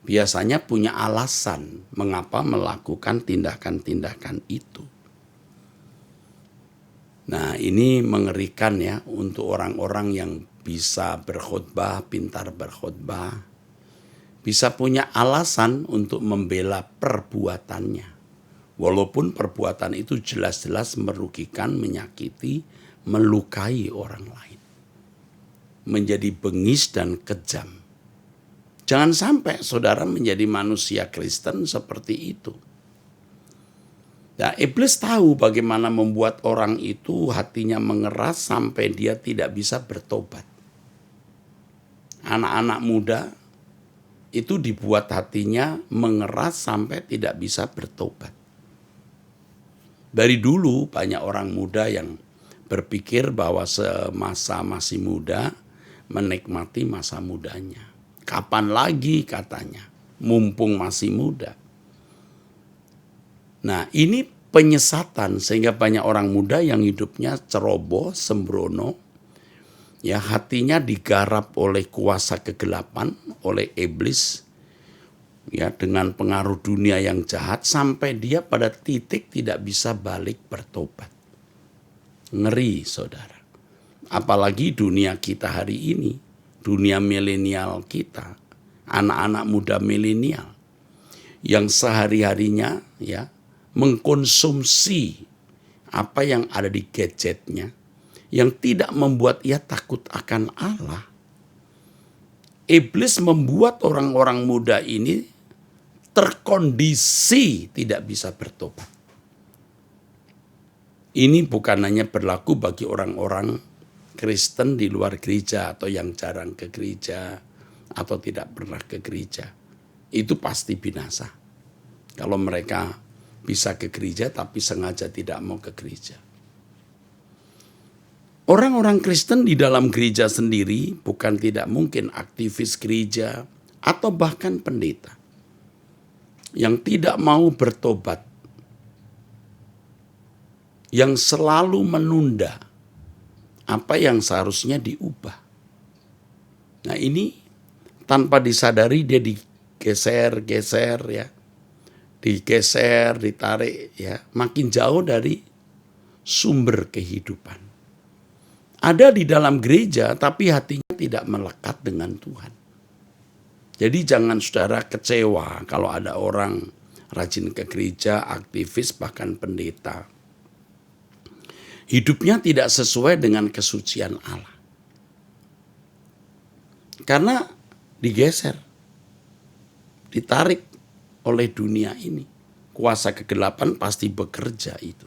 S5: Biasanya punya alasan mengapa melakukan tindakan-tindakan itu. Nah, ini mengerikan ya untuk orang-orang yang bisa berkhotbah, pintar berkhotbah, bisa punya alasan untuk membela perbuatannya. Walaupun perbuatan itu jelas-jelas merugikan, menyakiti, melukai orang lain. Menjadi bengis dan kejam. Jangan sampai saudara menjadi manusia Kristen seperti itu. Nah, iblis tahu bagaimana membuat orang itu hatinya mengeras sampai dia tidak bisa bertobat. Anak-anak muda itu dibuat hatinya mengeras sampai tidak bisa bertobat. Dari dulu banyak orang muda yang berpikir bahwa semasa masih muda menikmati masa mudanya. Kapan lagi katanya, mumpung masih muda. Nah, ini penyesatan sehingga banyak orang muda yang hidupnya ceroboh, sembrono, ya hatinya digarap oleh kuasa kegelapan, oleh iblis, ya dengan pengaruh dunia yang jahat sampai dia pada titik tidak bisa balik bertobat. Ngeri, saudara. Apalagi dunia kita hari ini, dunia milenial kita, anak-anak muda milenial yang sehari-harinya ya mengkonsumsi apa yang ada di gadgetnya yang tidak membuat ia takut akan Allah. Iblis membuat orang-orang muda ini terkondisi tidak bisa bertobat. Ini bukan hanya berlaku bagi orang-orang Kristen di luar gereja atau yang jarang ke gereja atau tidak pernah ke gereja. Itu pasti binasa. Kalau mereka bisa ke gereja tapi sengaja tidak mau ke gereja. Orang-orang Kristen di dalam gereja sendiri bukan tidak mungkin aktivis gereja atau bahkan pendeta yang tidak mau bertobat, yang selalu menunda apa yang seharusnya diubah. Nah ini tanpa disadari dia digeser-geser ya. Digeser, ditarik ya, makin jauh dari sumber kehidupan. Ada di dalam gereja tapi hatinya tidak melekat dengan Tuhan. Jadi jangan saudara kecewa kalau ada orang rajin ke gereja, aktivis bahkan pendeta. Hidupnya tidak sesuai dengan kesucian Allah. Karena digeser, ditarik oleh dunia ini. Kuasa kegelapan pasti bekerja itu.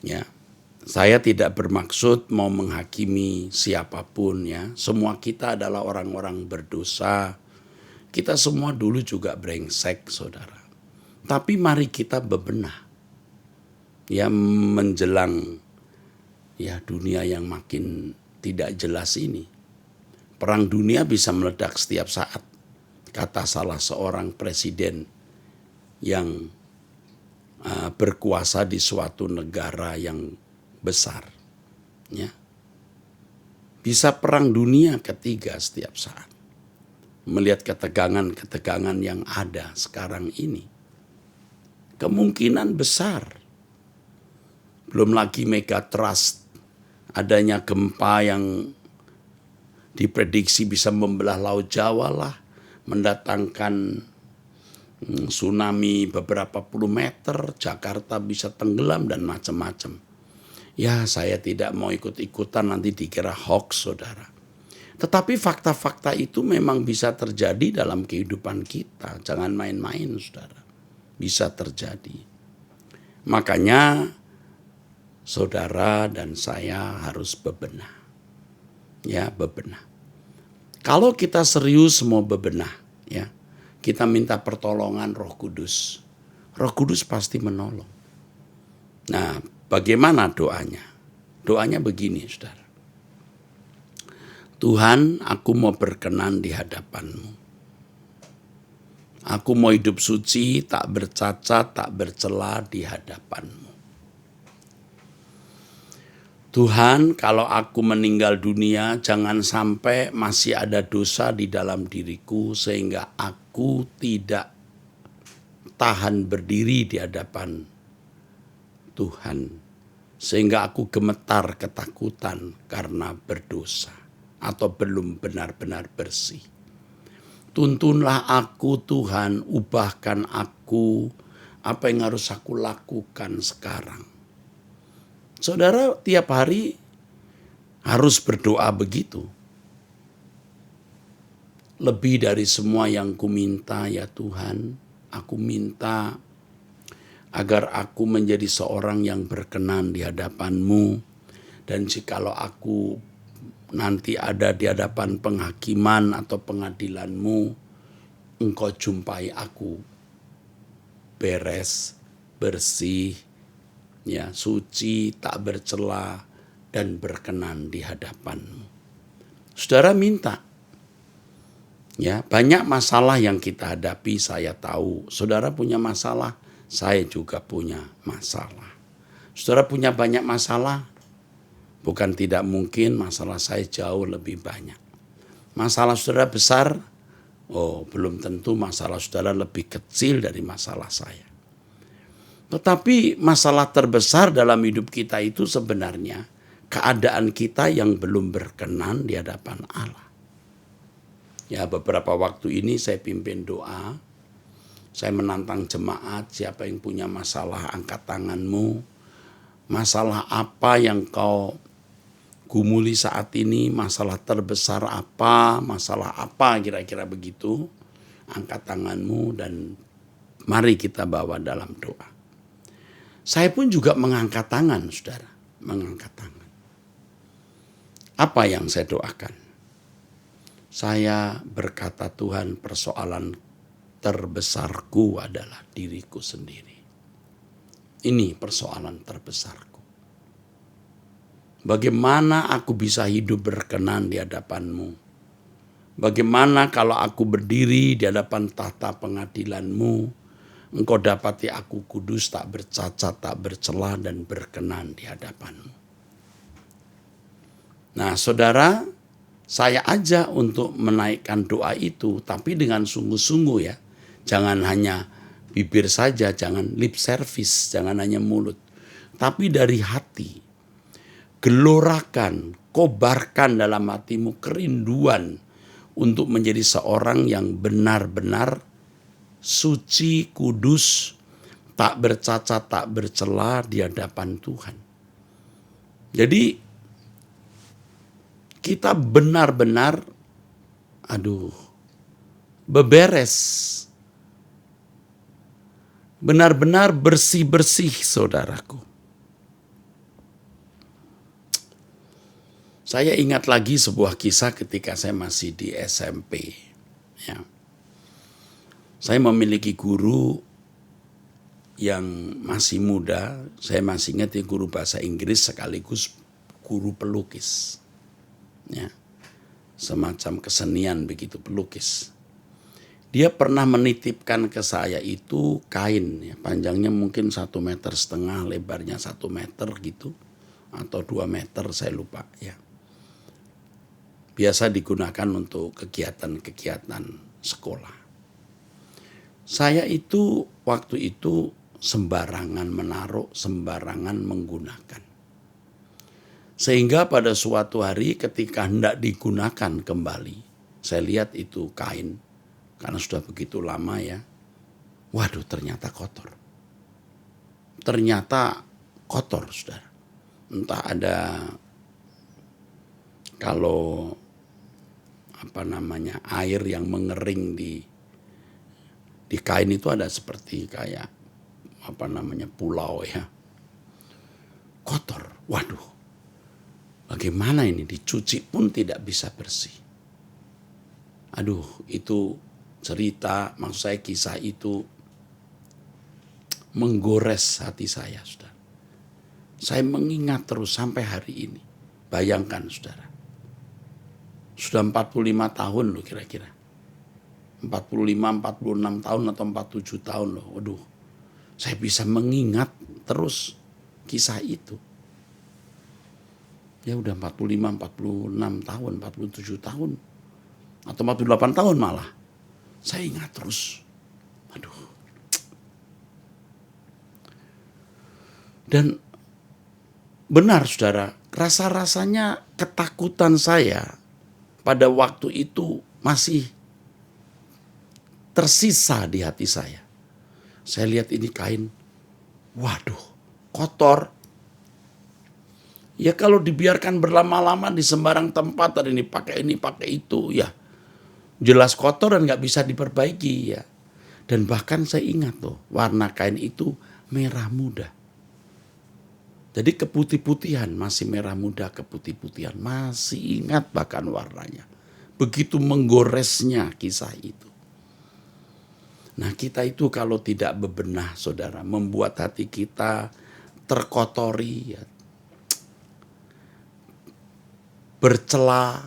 S5: Ya. Saya tidak bermaksud mau menghakimi siapapun ya. Semua kita adalah orang-orang berdosa. Kita semua dulu juga brengsek, saudara. Tapi mari kita bebenah. Ya menjelang ya dunia yang makin tidak jelas ini. Perang dunia bisa meledak setiap saat. Kata salah seorang presiden yang berkuasa di suatu negara yang besar, ya bisa perang dunia ketiga setiap saat. Melihat ketegangan-ketegangan yang ada sekarang ini, kemungkinan besar. Belum lagi megatrust, adanya gempa yang diprediksi bisa membelah Laut Jawa lah, mendatangkan tsunami beberapa puluh meter, Jakarta bisa tenggelam dan macam-macam. Ya saya tidak mau ikut-ikutan nanti dikira hoax, saudara. Tetapi fakta-fakta itu memang bisa terjadi dalam kehidupan kita. Jangan main-main, saudara. Bisa terjadi. Makanya saudara dan saya harus bebenah. Ya, bebenah. Kalau kita serius mau bebenah, ya, kita minta pertolongan Roh Kudus. Roh Kudus pasti menolong. Nah, bagaimana doanya? Doanya begini, saudara. Tuhan, aku mau berkenan di hadapan-Mu. Aku mau hidup suci, tak bercacat, tak bercela di hadapan-Mu. Tuhan, kalau aku meninggal dunia, jangan sampai masih ada dosa di dalam diriku sehingga aku tidak tahan berdiri di hadapan Tuhan. Sehingga aku gemetar ketakutan karena berdosa atau belum benar-benar bersih. Tuntunlah aku Tuhan, ubahkan aku, apa yang harus aku lakukan sekarang. Saudara tiap hari harus berdoa begitu. Lebih dari semua yang ku minta ya Tuhan, aku minta agar aku menjadi seorang yang berkenan di hadapan-Mu. Dan jikalau aku nanti ada di hadapan penghakiman atau pengadilan-Mu, Engkau jumpai aku beres, bersih, ya, suci, tak bercela, dan berkenan di hadapan-Mu. Saudara minta, ya, banyak masalah yang kita hadapi, saya tahu. Saudara punya masalah, saya juga punya masalah. Saudara punya banyak masalah, bukan tidak mungkin masalah saya jauh lebih banyak. Masalah saudara besar, oh belum tentu masalah saudara lebih kecil dari masalah saya. Tetapi masalah terbesar dalam hidup kita itu sebenarnya keadaan kita yang belum berkenan di hadapan Allah. Ya, beberapa waktu ini saya pimpin doa, saya menantang jemaat, siapa yang punya masalah angkat tanganmu. Masalah apa yang kau gumuli saat ini, masalah terbesar apa, masalah apa, kira-kira begitu. Angkat tanganmu dan mari kita bawa dalam doa. Saya pun juga mengangkat tangan, saudara, mengangkat tangan. Apa yang saya doakan? Saya berkata, Tuhan, persoalan terbesarku adalah diriku sendiri. Ini persoalan terbesarku. Bagaimana aku bisa hidup berkenan di hadapan-Mu? Bagaimana kalau aku berdiri di hadapan tahta pengadilan-Mu, Engkau dapati aku kudus, tak bercacat, tak bercela, dan berkenan di hadapan-Mu. Nah, saudara, saya ajak untuk menaikkan doa itu, tapi dengan sungguh-sungguh ya. Jangan hanya bibir saja, jangan lip service, jangan hanya mulut. Tapi dari hati, gelorakan, kobarkan dalam hatimu kerinduan untuk menjadi seorang yang benar-benar suci, kudus, tak bercacat, tak bercela di hadapan Tuhan. Jadi kita benar-benar, beberes. Benar-benar bersih-bersih, saudaraku. Saya ingat lagi sebuah kisah ketika saya masih di SMP. Ya. Saya memiliki guru yang masih muda. Saya masih ingat, ya, guru bahasa Inggris sekaligus guru pelukis. Ya. Semacam kesenian begitu, pelukis. Dia pernah menitipkan ke saya itu kain, ya, panjangnya mungkin 1,5 meter, lebarnya 1 meter gitu, atau 2 meter, saya lupa ya. Biasa digunakan untuk kegiatan-kegiatan sekolah. Saya itu waktu itu sembarangan menaruh, sembarangan menggunakan. Sehingga pada suatu hari ketika hendak digunakan kembali, saya lihat itu kain, karena sudah begitu lama ya, waduh ternyata kotor. Ternyata kotor, saudara. Entah ada, kalau air yang mengering di kain itu ada seperti kayak pulau ya. Kotor, waduh. Bagaimana ini, dicuci pun tidak bisa bersih. Aduh, itu cerita, maksud saya kisah itu menggores hati saya, saudara. Saya mengingat terus sampai hari ini. Bayangkan, saudara. Sudah 45 tahun loh kira-kira. 45, 46 tahun atau 47 tahun loh. Waduh, saya bisa mengingat terus kisah itu. Ya udah 45, 46 tahun, 47 tahun. Atau 48 tahun malah. Saya ingat terus. Aduh. Dan benar, saudara, rasa-rasanya ketakutan saya pada waktu itu masih tersisa di hati saya. Saya lihat ini kain, waduh, kotor. Ya kalau dibiarkan berlama-lama di sembarang tempat, ada ini pakai itu, ya jelas kotor dan gak bisa diperbaiki ya. Dan bahkan saya ingat tuh, warna kain itu merah muda. Jadi keputih-putihan, masih merah muda keputih-putihan. Masih ingat bahkan warnanya. Begitu menggoresnya kisah itu. Nah, kita itu kalau tidak bebenah, saudara, membuat hati kita terkotori, ya, bercela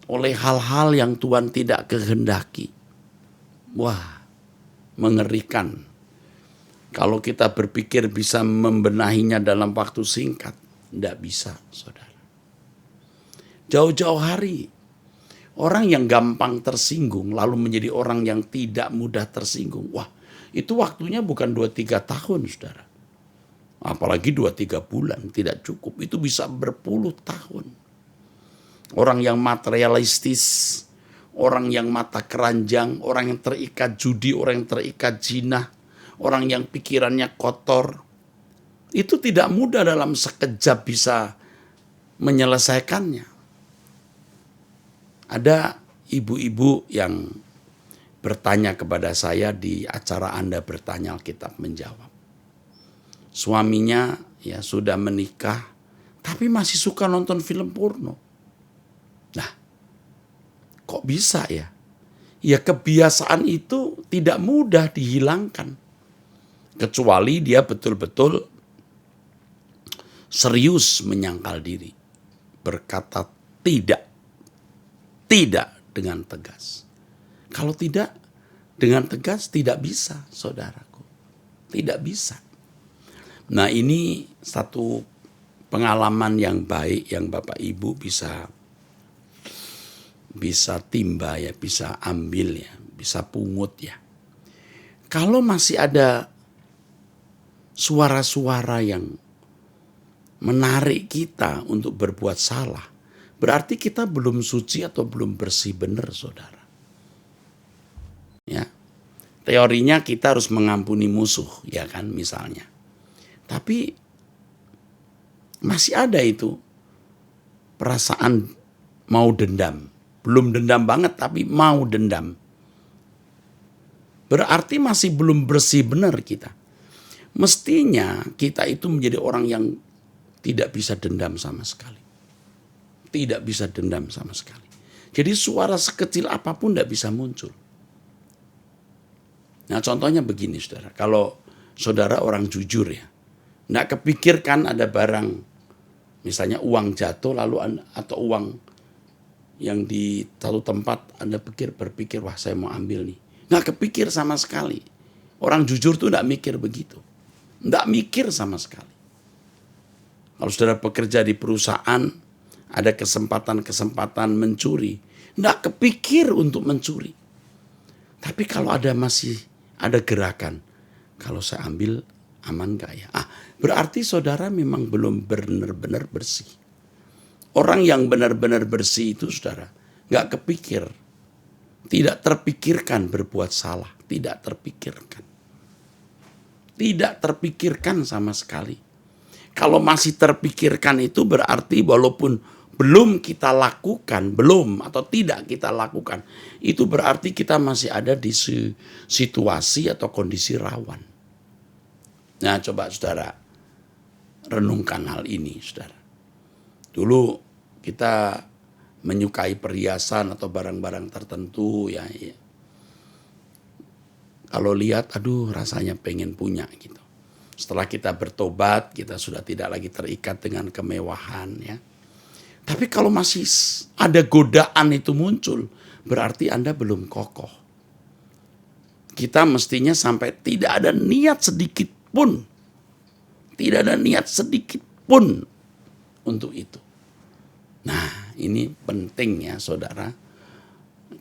S5: oleh hal-hal yang Tuhan tidak kehendaki. Wah, mengerikan. Kalau kita berpikir bisa membenahinya dalam waktu singkat, tidak bisa, saudara. Jauh-jauh hari, orang yang gampang tersinggung lalu menjadi orang yang tidak mudah tersinggung. Wah, itu waktunya bukan 2-3 tahun, saudara. Apalagi 2-3 bulan, tidak cukup. Itu bisa berpuluh tahun. Orang yang materialistis, orang yang mata keranjang, orang yang terikat judi, orang yang terikat zina, orang yang pikirannya kotor, itu tidak mudah dalam sekejap bisa menyelesaikannya. Ada ibu-ibu yang bertanya kepada saya di acara Anda Bertanya Alkitab Menjawab. Suaminya ya sudah menikah, tapi masih suka nonton film porno. Nah, kok bisa ya? Ya kebiasaan itu tidak mudah dihilangkan. Kecuali dia betul-betul serius menyangkal diri. Berkata tidak dengan tegas. Kalau tidak dengan tegas tidak bisa, saudaraku. Tidak bisa. Nah, ini satu pengalaman yang baik yang Bapak Ibu bisa timba ya, bisa ambil ya, bisa pungut ya. Kalau masih ada suara-suara yang menarik kita untuk berbuat salah, berarti kita belum suci atau belum bersih benar, saudara. Ya, teorinya kita harus mengampuni musuh, ya kan, misalnya. Tapi masih ada itu perasaan mau dendam. Belum dendam banget, tapi mau dendam. Berarti masih belum bersih benar kita. Mestinya kita itu menjadi orang yang tidak bisa dendam sama sekali. Tidak bisa dendam sama sekali. Jadi suara sekecil apapun tidak bisa muncul. Nah, contohnya begini, saudara. Kalau saudara orang jujur ya, tidak kepikirkan ada barang, misalnya uang jatuh lalu atau uang yang di satu tempat Anda berpikir, wah saya mau ambil nih. Nggak kepikir sama sekali. Orang jujur tuh nggak mikir begitu. Nggak mikir sama sekali. Kalau saudara bekerja di perusahaan, ada kesempatan mencuri, nggak kepikir untuk mencuri. Tapi kalau masih ada gerakan, kalau saya ambil aman nggak ya? Berarti saudara memang belum benar-benar bersih. Orang yang benar-benar bersih itu, saudara, nggak kepikir, tidak terpikirkan berbuat salah, tidak terpikirkan sama sekali. Kalau masih terpikirkan itu berarti walaupun belum kita lakukan, atau tidak kita lakukan, itu berarti kita masih ada di situasi atau kondisi rawan. Nah, coba saudara renungkan hal ini, saudara. Dulu kita menyukai perhiasan atau barang-barang tertentu ya. Kalau lihat, aduh rasanya pengen punya gitu. Setelah kita bertobat, kita sudah tidak lagi terikat dengan kemewahan ya. Tapi kalau masih ada godaan itu muncul, berarti Anda belum kokoh. Kita mestinya sampai tidak ada niat sedikit pun. Tidak ada niat sedikit pun untuk itu. Nah, ini penting ya, saudara.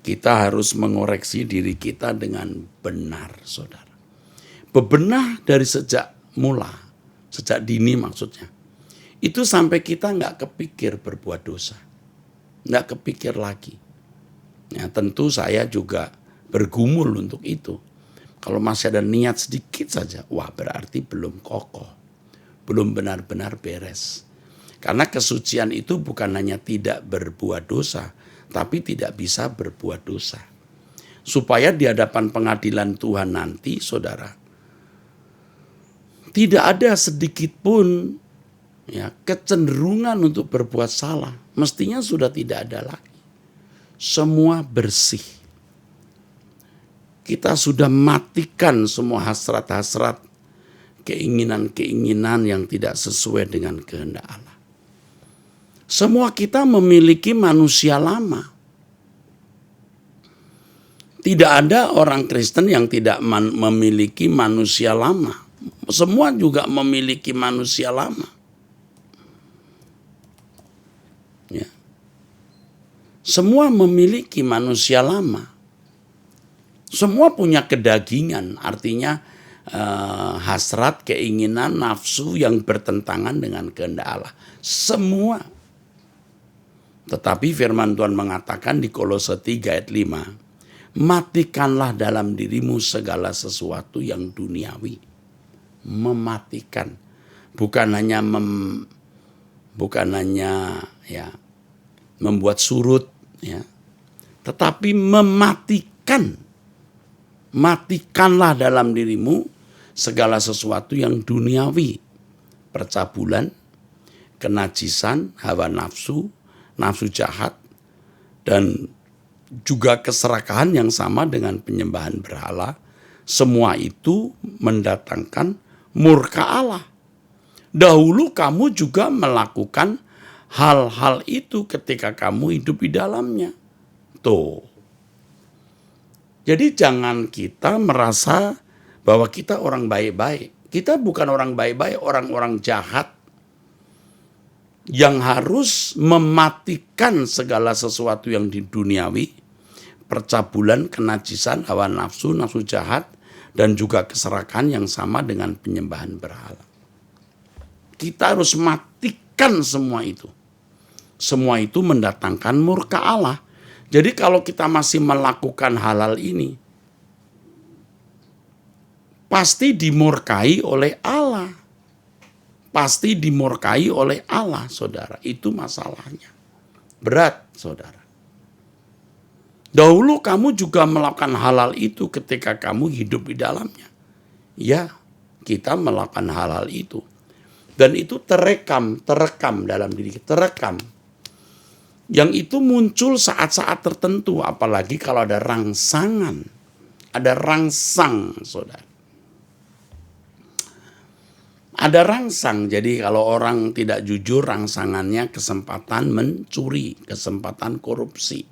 S5: Kita harus mengoreksi diri kita dengan benar, saudara. Bebenah dari sejak dini maksudnya. Itu sampai kita nggak kepikir berbuat dosa. Nggak kepikir lagi. Ya, tentu saya juga bergumul untuk itu. Kalau masih ada niat sedikit saja, wah berarti belum kokoh. Belum benar-benar beres. Karena kesucian itu bukan hanya tidak berbuat dosa, tapi tidak bisa berbuat dosa. Supaya di hadapan pengadilan Tuhan nanti, saudara, tidak ada sedikit pun ya kecenderungan untuk berbuat salah. Mestinya sudah tidak ada lagi. Semua bersih. kita sudah matikan semua hasrat-hasrat, keinginan-keinginan yang tidak sesuai dengan kehendak Allah. Semua kita memiliki manusia lama. Tidak ada orang Kristen yang tidak memiliki manusia lama. Semua juga memiliki manusia lama. Ya. Semua memiliki manusia lama. Semua punya kedagingan, artinya hasrat, keinginan, nafsu yang bertentangan dengan kehendak Allah. Semua. Tetapi firman Tuhan mengatakan di Kolose 3 ayat 5, matikanlah dalam dirimu segala sesuatu yang duniawi. Mematikan. Bukan hanya membuat surut, ya, tetapi mematikan. Matikanlah dalam dirimu segala sesuatu yang duniawi. Percabulan, kenajisan, hawa nafsu, nafsu jahat, dan juga keserakahan yang sama dengan penyembahan berhala. Semua itu mendatangkan murka Allah. Dahulu kamu juga melakukan hal-hal itu ketika kamu hidup di dalamnya. Tuh. Jadi jangan kita merasa bahwa kita orang baik-baik. Kita bukan orang baik-baik, orang-orang jahat yang harus mematikan segala sesuatu yang di duniawi, percabulan, kenajisan, hawa nafsu, nafsu jahat, dan juga keserakahan yang sama dengan penyembahan berhala. Kita harus matikan semua itu. Semua itu mendatangkan murka Allah. Jadi kalau kita masih melakukan hal-hal ini, pasti dimurkai oleh Allah. Pasti dimurkai oleh Allah, saudara. Itu masalahnya. Berat, saudara. Dahulu kamu juga melakukan hal-hal itu ketika kamu hidup di dalamnya. Ya, kita melakukan hal-hal itu. Dan itu terekam dalam diri kita, terekam. Yang itu muncul saat-saat tertentu, apalagi kalau ada rangsangan. Ada rangsang, saudara. Ada rangsang, jadi kalau orang tidak jujur, rangsangannya kesempatan mencuri, kesempatan korupsi.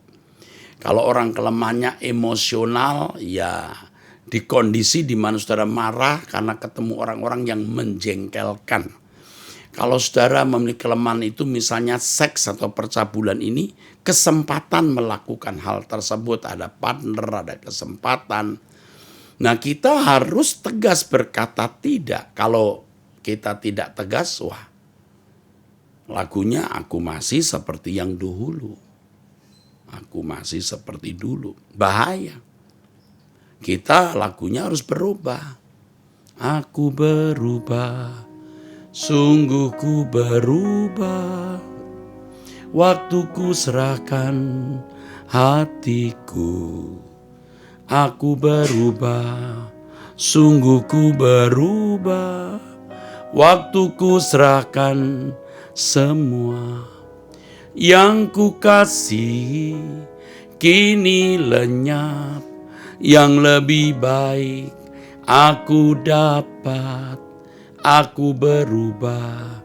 S5: Kalau orang kelemahannya emosional, ya di kondisi di mana saudara marah karena ketemu orang-orang yang menjengkelkan. Kalau saudara memiliki kelemahan itu misalnya seks atau percabulan ini, kesempatan melakukan hal tersebut, ada partner, ada kesempatan. Nah kita harus tegas berkata tidak. Kalau kita tidak tegas, wah lagunya aku masih seperti yang dahulu. Aku masih seperti dulu. Bahaya. Kita lagunya harus berubah. Aku berubah. Sungguh ku berubah, waktuku serahkan hatiku. Aku berubah, sungguh ku berubah, waktuku serahkan semua. Yang ku kasih kini lenyap, yang lebih baik aku dapat. Aku berubah,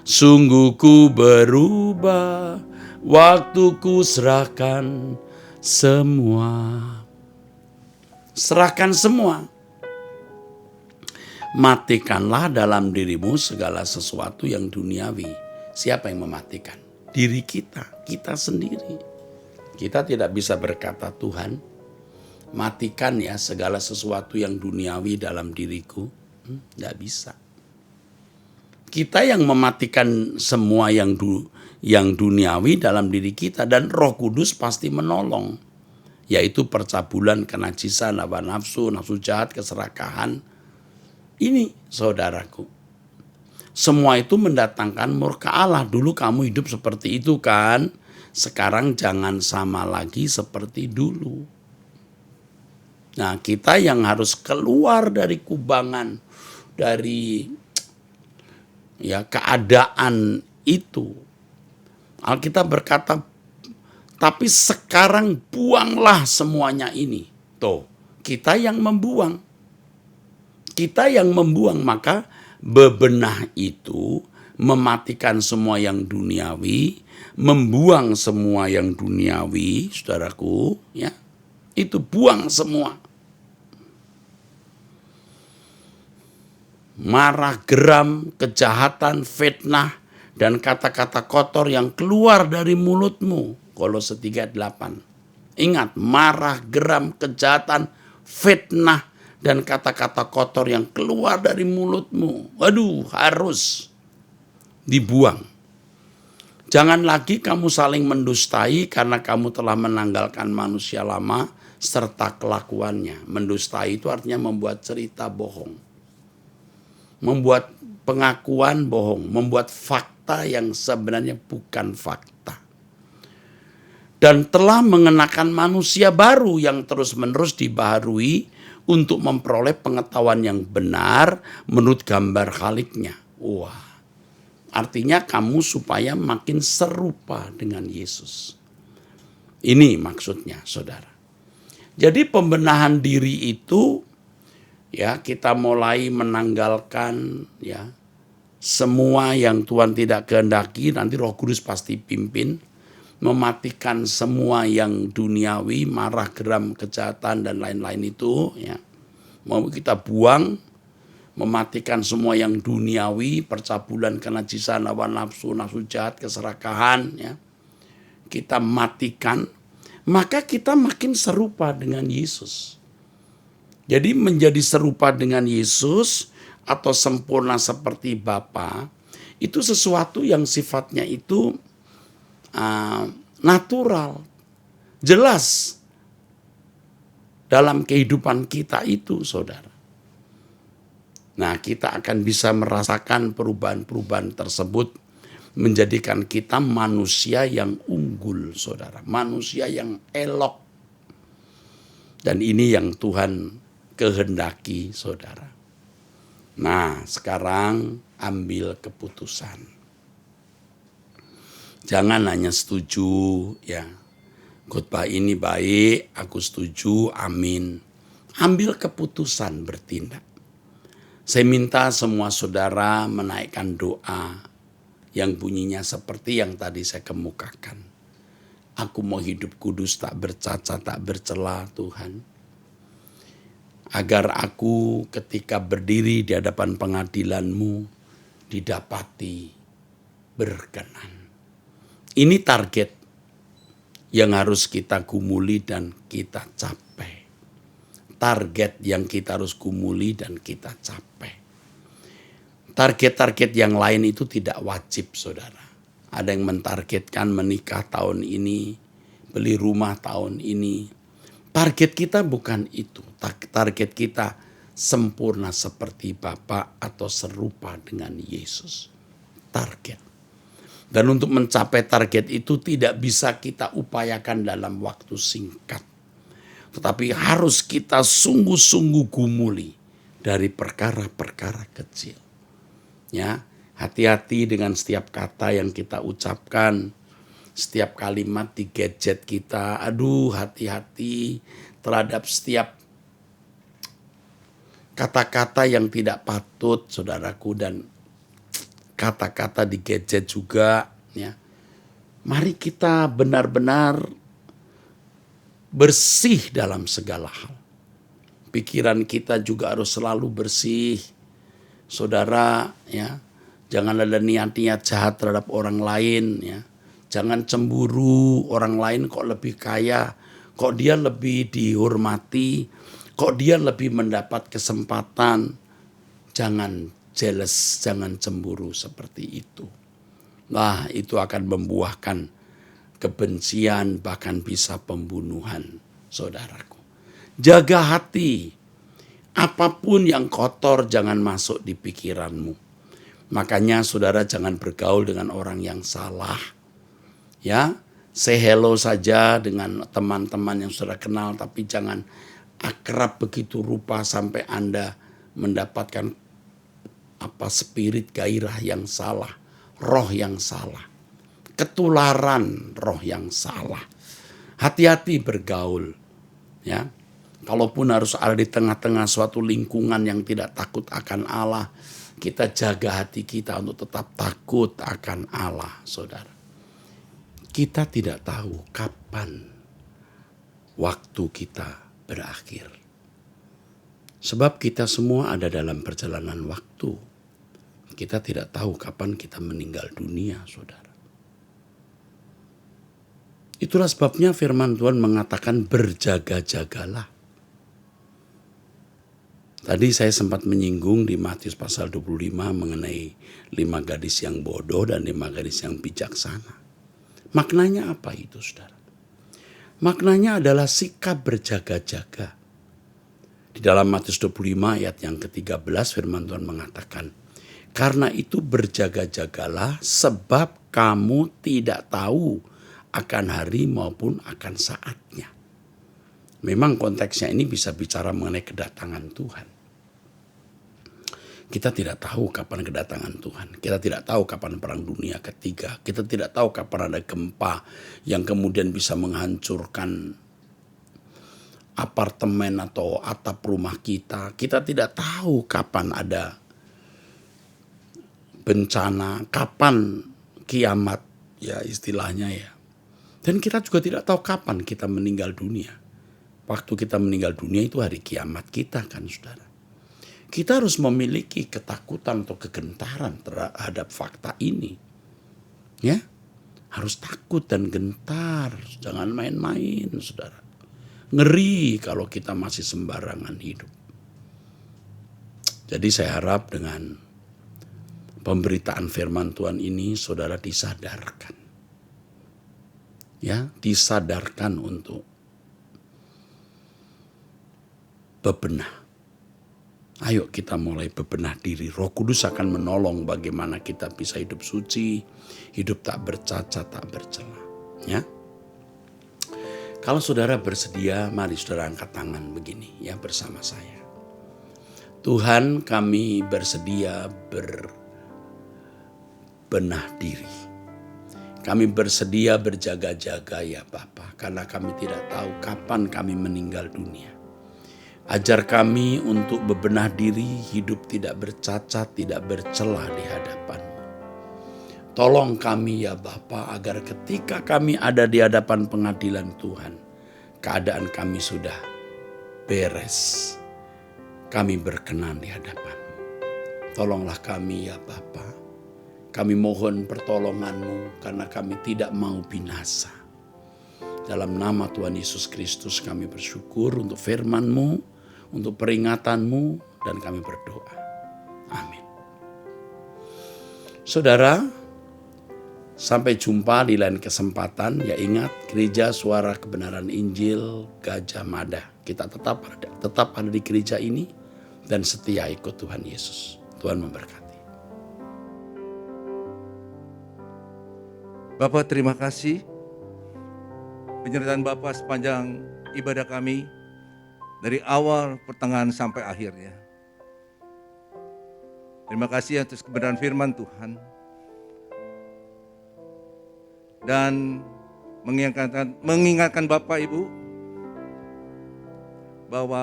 S5: sungguh ku berubah, waktuku serahkan semua. Serahkan semua. Matikanlah dalam dirimu segala sesuatu yang duniawi. Siapa yang mematikan? Diri kita, kita sendiri. Kita tidak bisa berkata, Tuhan, matikan ya segala sesuatu yang duniawi dalam diriku. Tidak bisa. Kita yang mematikan semua yang duniawi dalam diri kita, dan Roh Kudus pasti menolong, yaitu percabulan, kenajisan, hawa nafsu, nafsu jahat, keserakahan. Ini saudaraku, semua itu mendatangkan murka Allah. Dulu kamu hidup seperti itu kan, sekarang jangan sama lagi seperti dulu. Nah kita yang harus keluar dari kubangan, dari keadaan itu. Alkitab berkata, tapi sekarang buanglah semuanya ini. Tuh, kita yang membuang. Kita yang membuang, maka bebenah itu mematikan semua yang duniawi, membuang semua yang duniawi, saudaraku, ya. Itu buang semua. Marah, geram, kejahatan, fitnah, dan kata-kata kotor yang keluar dari mulutmu. Kolose 3:8. Ingat, marah, geram, kejahatan, fitnah, dan kata-kata kotor yang keluar dari mulutmu. Waduh, harus dibuang. Jangan lagi kamu saling mendustai karena kamu telah menanggalkan manusia lama serta kelakuannya. Mendustai itu artinya membuat cerita bohong. Membuat pengakuan bohong, membuat fakta yang sebenarnya bukan fakta. Dan telah mengenakan manusia baru yang terus-menerus dibaharui untuk memperoleh pengetahuan yang benar menurut gambar Khaliknya. Wah, artinya kamu supaya makin serupa dengan Yesus. Ini maksudnya, saudara. Jadi pembenahan diri itu, ya, kita mulai menanggalkan, ya, semua yang Tuhan tidak kehendaki. Nanti Roh Kudus pasti pimpin. Mematikan semua yang duniawi, marah, geram, kejahatan, dan lain-lain itu, ya. Mau kita buang, mematikan semua yang duniawi, percabulan, kenajisan, hawa nafsu, nafsu jahat, keserakahan, ya. Kita matikan, maka kita makin serupa dengan Yesus. Jadi menjadi serupa dengan Yesus atau sempurna seperti Bapa, itu sesuatu yang sifatnya itu natural, jelas dalam kehidupan kita itu, saudara. Nah, kita akan bisa merasakan perubahan-perubahan tersebut menjadikan kita manusia yang unggul, saudara. Manusia yang elok. Dan ini yang Tuhan kehendaki, saudara. Nah, sekarang ambil keputusan. Jangan hanya setuju, ya. Khotbah ini baik, aku setuju, amin. Ambil keputusan bertindak. Saya minta semua saudara menaikkan doa yang bunyinya seperti yang tadi saya kemukakan. Aku mau hidup kudus, tak bercacat, tak bercela, Tuhan. Agar aku ketika berdiri di hadapan pengadilan-Mu didapati berkenan. Ini target yang harus kita gumuli dan kita capai. Target yang kita harus gumuli dan kita capai. Target-target yang lain itu tidak wajib, saudara. Ada yang mentargetkan menikah tahun ini, beli rumah tahun ini. Target kita bukan itu. Target kita sempurna seperti Bapa atau serupa dengan Yesus. Target. Dan untuk mencapai target itu tidak bisa kita upayakan dalam waktu singkat. Tetapi harus kita sungguh-sungguh gumuli dari perkara-perkara kecil. Ya, hati-hati dengan setiap kata yang kita ucapkan, setiap kalimat di gadget kita. Aduh, hati-hati terhadap setiap kata-kata yang tidak patut, saudaraku, dan kata-kata di gadget juga, ya. Mari kita benar-benar bersih dalam segala hal. Pikiran kita juga harus selalu bersih. Saudara, ya. Jangan ada niat-niat jahat terhadap orang lain, ya. Jangan cemburu, orang lain kok lebih kaya, kok dia lebih dihormati, kok dia lebih mendapat kesempatan. Jangan jealous, jangan cemburu seperti itu. Nah, itu akan membuahkan kebencian, bahkan bisa pembunuhan, saudaraku. Jaga hati. Apapun yang kotor jangan masuk di pikiranmu. Makanya saudara jangan bergaul dengan orang yang salah. Ya, say hello saja dengan teman-teman yang saudara kenal, tapi jangan akrab begitu rupa sampai Anda mendapatkan spirit gairah yang salah, roh yang salah, ketularan roh yang salah. Hati-hati bergaul, ya. Kalaupun harus ada di tengah-tengah suatu lingkungan yang tidak takut akan Allah, kita jaga hati kita untuk tetap takut akan Allah, saudara. Kita tidak tahu kapan waktu kita berakhir. Sebab kita semua ada dalam perjalanan waktu. Kita tidak tahu kapan kita meninggal dunia, saudara. Itulah sebabnya firman Tuhan mengatakan berjaga-jagalah. Tadi saya sempat menyinggung di Matius pasal 25 mengenai 5 gadis yang bodoh dan 5 gadis yang bijaksana. Maknanya apa itu, saudara? Maknanya adalah sikap berjaga-jaga. Di dalam Matius 25 ayat yang ke-13 firman Tuhan mengatakan, karena itu berjaga-jagalah sebab kamu tidak tahu akan hari maupun akan saatnya. Memang konteksnya ini bisa bicara mengenai kedatangan Tuhan. Kita tidak tahu kapan kedatangan Tuhan. Kita tidak tahu kapan perang dunia ketiga. Kita tidak tahu kapan ada gempa yang kemudian bisa menghancurkan apartemen atau atap rumah kita. Kita tidak tahu kapan ada bencana, kapan kiamat, ya istilahnya ya. Dan kita juga tidak tahu kapan kita meninggal dunia. Waktu kita meninggal dunia itu hari kiamat kita kan, saudara. Kita harus memiliki ketakutan atau kegentaran terhadap fakta ini. Ya, harus takut dan gentar. Jangan main-main, saudara. Ngeri kalau kita masih sembarangan hidup. Jadi saya harap dengan pemberitaan firman Tuhan ini, saudara disadarkan. Ya, disadarkan untuk bebenah. Ayo kita mulai bebenah diri. Roh Kudus akan menolong bagaimana kita bisa hidup suci, hidup tak bercacat, tak bercela. Ya. Kalau saudara bersedia, mari saudara angkat tangan begini ya bersama saya. Tuhan, kami bersedia berbenah diri. Kami bersedia berjaga-jaga ya Bapa, karena kami tidak tahu kapan kami meninggal dunia. Ajar kami untuk bebenah diri, hidup tidak bercacat, tidak bercela di hadapan-Mu. Tolong kami ya Bapa, agar ketika kami ada di hadapan pengadilan Tuhan, keadaan kami sudah beres. Kami berkenan di hadapan-Mu. Tolonglah kami ya Bapa. Kami mohon pertolongan-Mu karena kami tidak mau binasa. Dalam nama Tuhan Yesus Kristus kami bersyukur untuk firman-Mu, untuk peringatan-Mu, dan kami berdoa. Amin. Saudara, sampai jumpa di lain kesempatan. Ya ingat, Gereja Suara Kebenaran Injil Gajah Mada. Kita tetap ada di gereja ini dan setia ikut Tuhan Yesus. Tuhan memberkati.
S2: Bapak, terima kasih penyertaan Bapak sepanjang ibadah kami dari awal, pertengahan sampai akhirnya. Terima kasih atas kebenaran firman Tuhan dan mengingatkan Bapak Ibu bahwa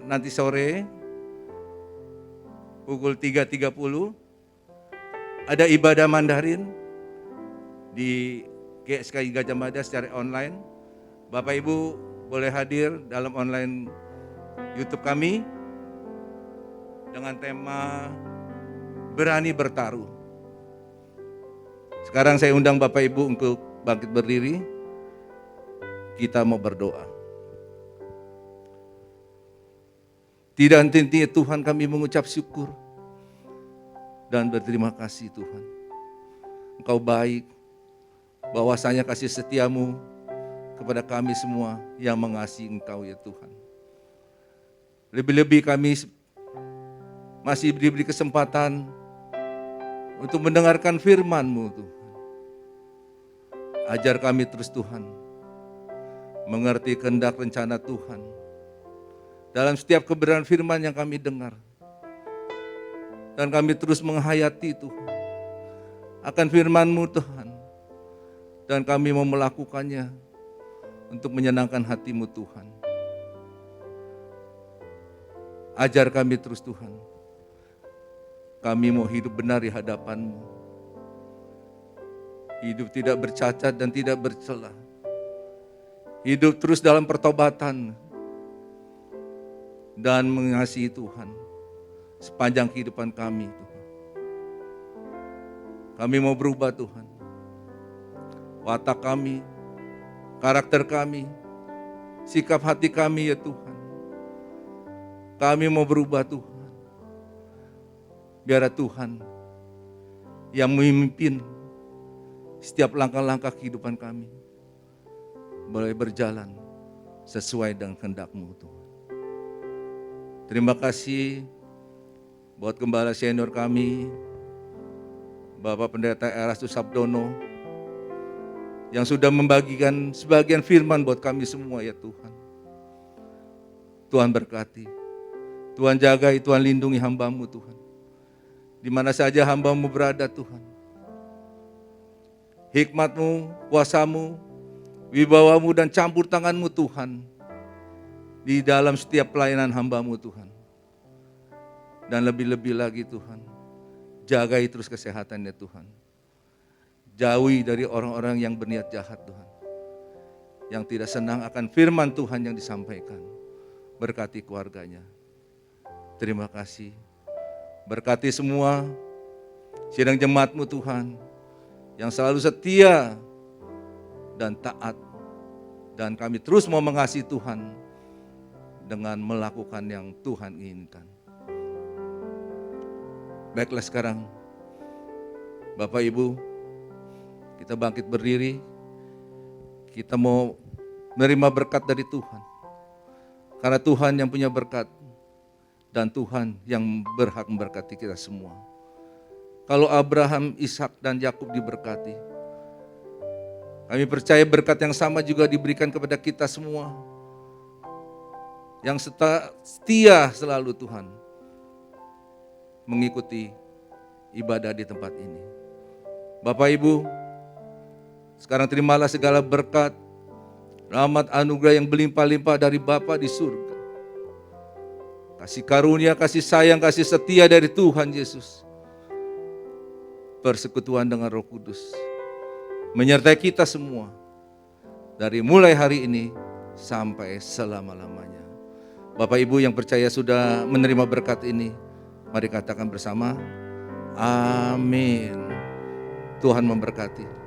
S2: nanti sore pukul 3.30 ada ibadah Mandarin di GSKI Gajah Mada secara online. Bapak Ibu boleh hadir dalam online YouTube kami dengan tema berani bertaruh. Sekarang saya undang Bapak Ibu untuk bangkit berdiri. Kita mau berdoa. Tidak henti-hentinya Tuhan kami mengucap syukur dan berterima kasih Tuhan. Engkau baik, bahwasanya kasih setia-Mu kepada kami semua yang mengasihi Engkau ya Tuhan. Lebih-lebih kami masih diberi kesempatan untuk mendengarkan firman-Mu Tuhan. Ajar kami terus Tuhan, mengerti kehendak rencana Tuhan dalam setiap kebenaran firman yang kami dengar. Dan kami terus menghayati Tuhan akan firman-Mu Tuhan. Dan kami mau melakukannya untuk menyenangkan hati-Mu Tuhan. Ajar kami terus Tuhan. Kami mau hidup benar di hadapan-Mu. Hidup tidak bercacat dan tidak bercela. Hidup terus dalam pertobatan dan mengasihi Tuhan sepanjang kehidupan kami Tuhan. Kami mau berubah Tuhan. Watak kami, karakter kami, sikap hati kami ya Tuhan. Kami mau berubah Tuhan. Biar Tuhan yang memimpin setiap langkah-langkah kehidupan kami. Boleh berjalan sesuai dengan kehendak-Mu Tuhan. Terima kasih buat Gembala senior kami, Bapak Pendeta Erastus Sabdono, yang sudah membagikan sebagian firman buat kami semua ya Tuhan. Tuhan berkati, Tuhan jagai, Tuhan lindungi hamba-Mu Tuhan. Di mana saja hamba-Mu berada Tuhan. Hikmat-Mu, kuasa-Mu, wibawa-Mu dan campur tangan-Mu Tuhan. Di dalam setiap pelayanan hamba-Mu Tuhan. Dan lebih-lebih lagi Tuhan, jagai terus kesehatannya Tuhan. Jauhi dari orang-orang yang berniat jahat Tuhan. Yang tidak senang akan firman Tuhan yang disampaikan. Berkati keluarganya. Terima kasih. Berkati semua sidang jemaat-Mu Tuhan. Yang selalu setia dan taat. Dan kami terus mau mengasihi Tuhan dengan melakukan yang Tuhan inginkan. Baiklah sekarang, Bapak Ibu, kita bangkit berdiri. Kita mau menerima berkat dari Tuhan. Karena Tuhan yang punya berkat. Dan Tuhan yang berhak memberkati kita semua. Kalau Abraham, Ishak dan Yakub diberkati, kami percaya berkat yang sama juga diberikan kepada kita semua. Yang setia selalu Tuhan mengikuti ibadah di tempat ini. Bapak Ibu, sekarang terimalah segala berkat, rahmat anugerah yang berlimpah-limpah dari Bapa di surga. Kasih karunia, kasih sayang, kasih setia dari Tuhan Yesus. Persekutuan dengan Roh Kudus menyertai kita semua dari mulai hari ini sampai selama-lamanya. Bapak Ibu yang percaya sudah menerima berkat ini, mari katakan bersama, amin. Tuhan memberkati.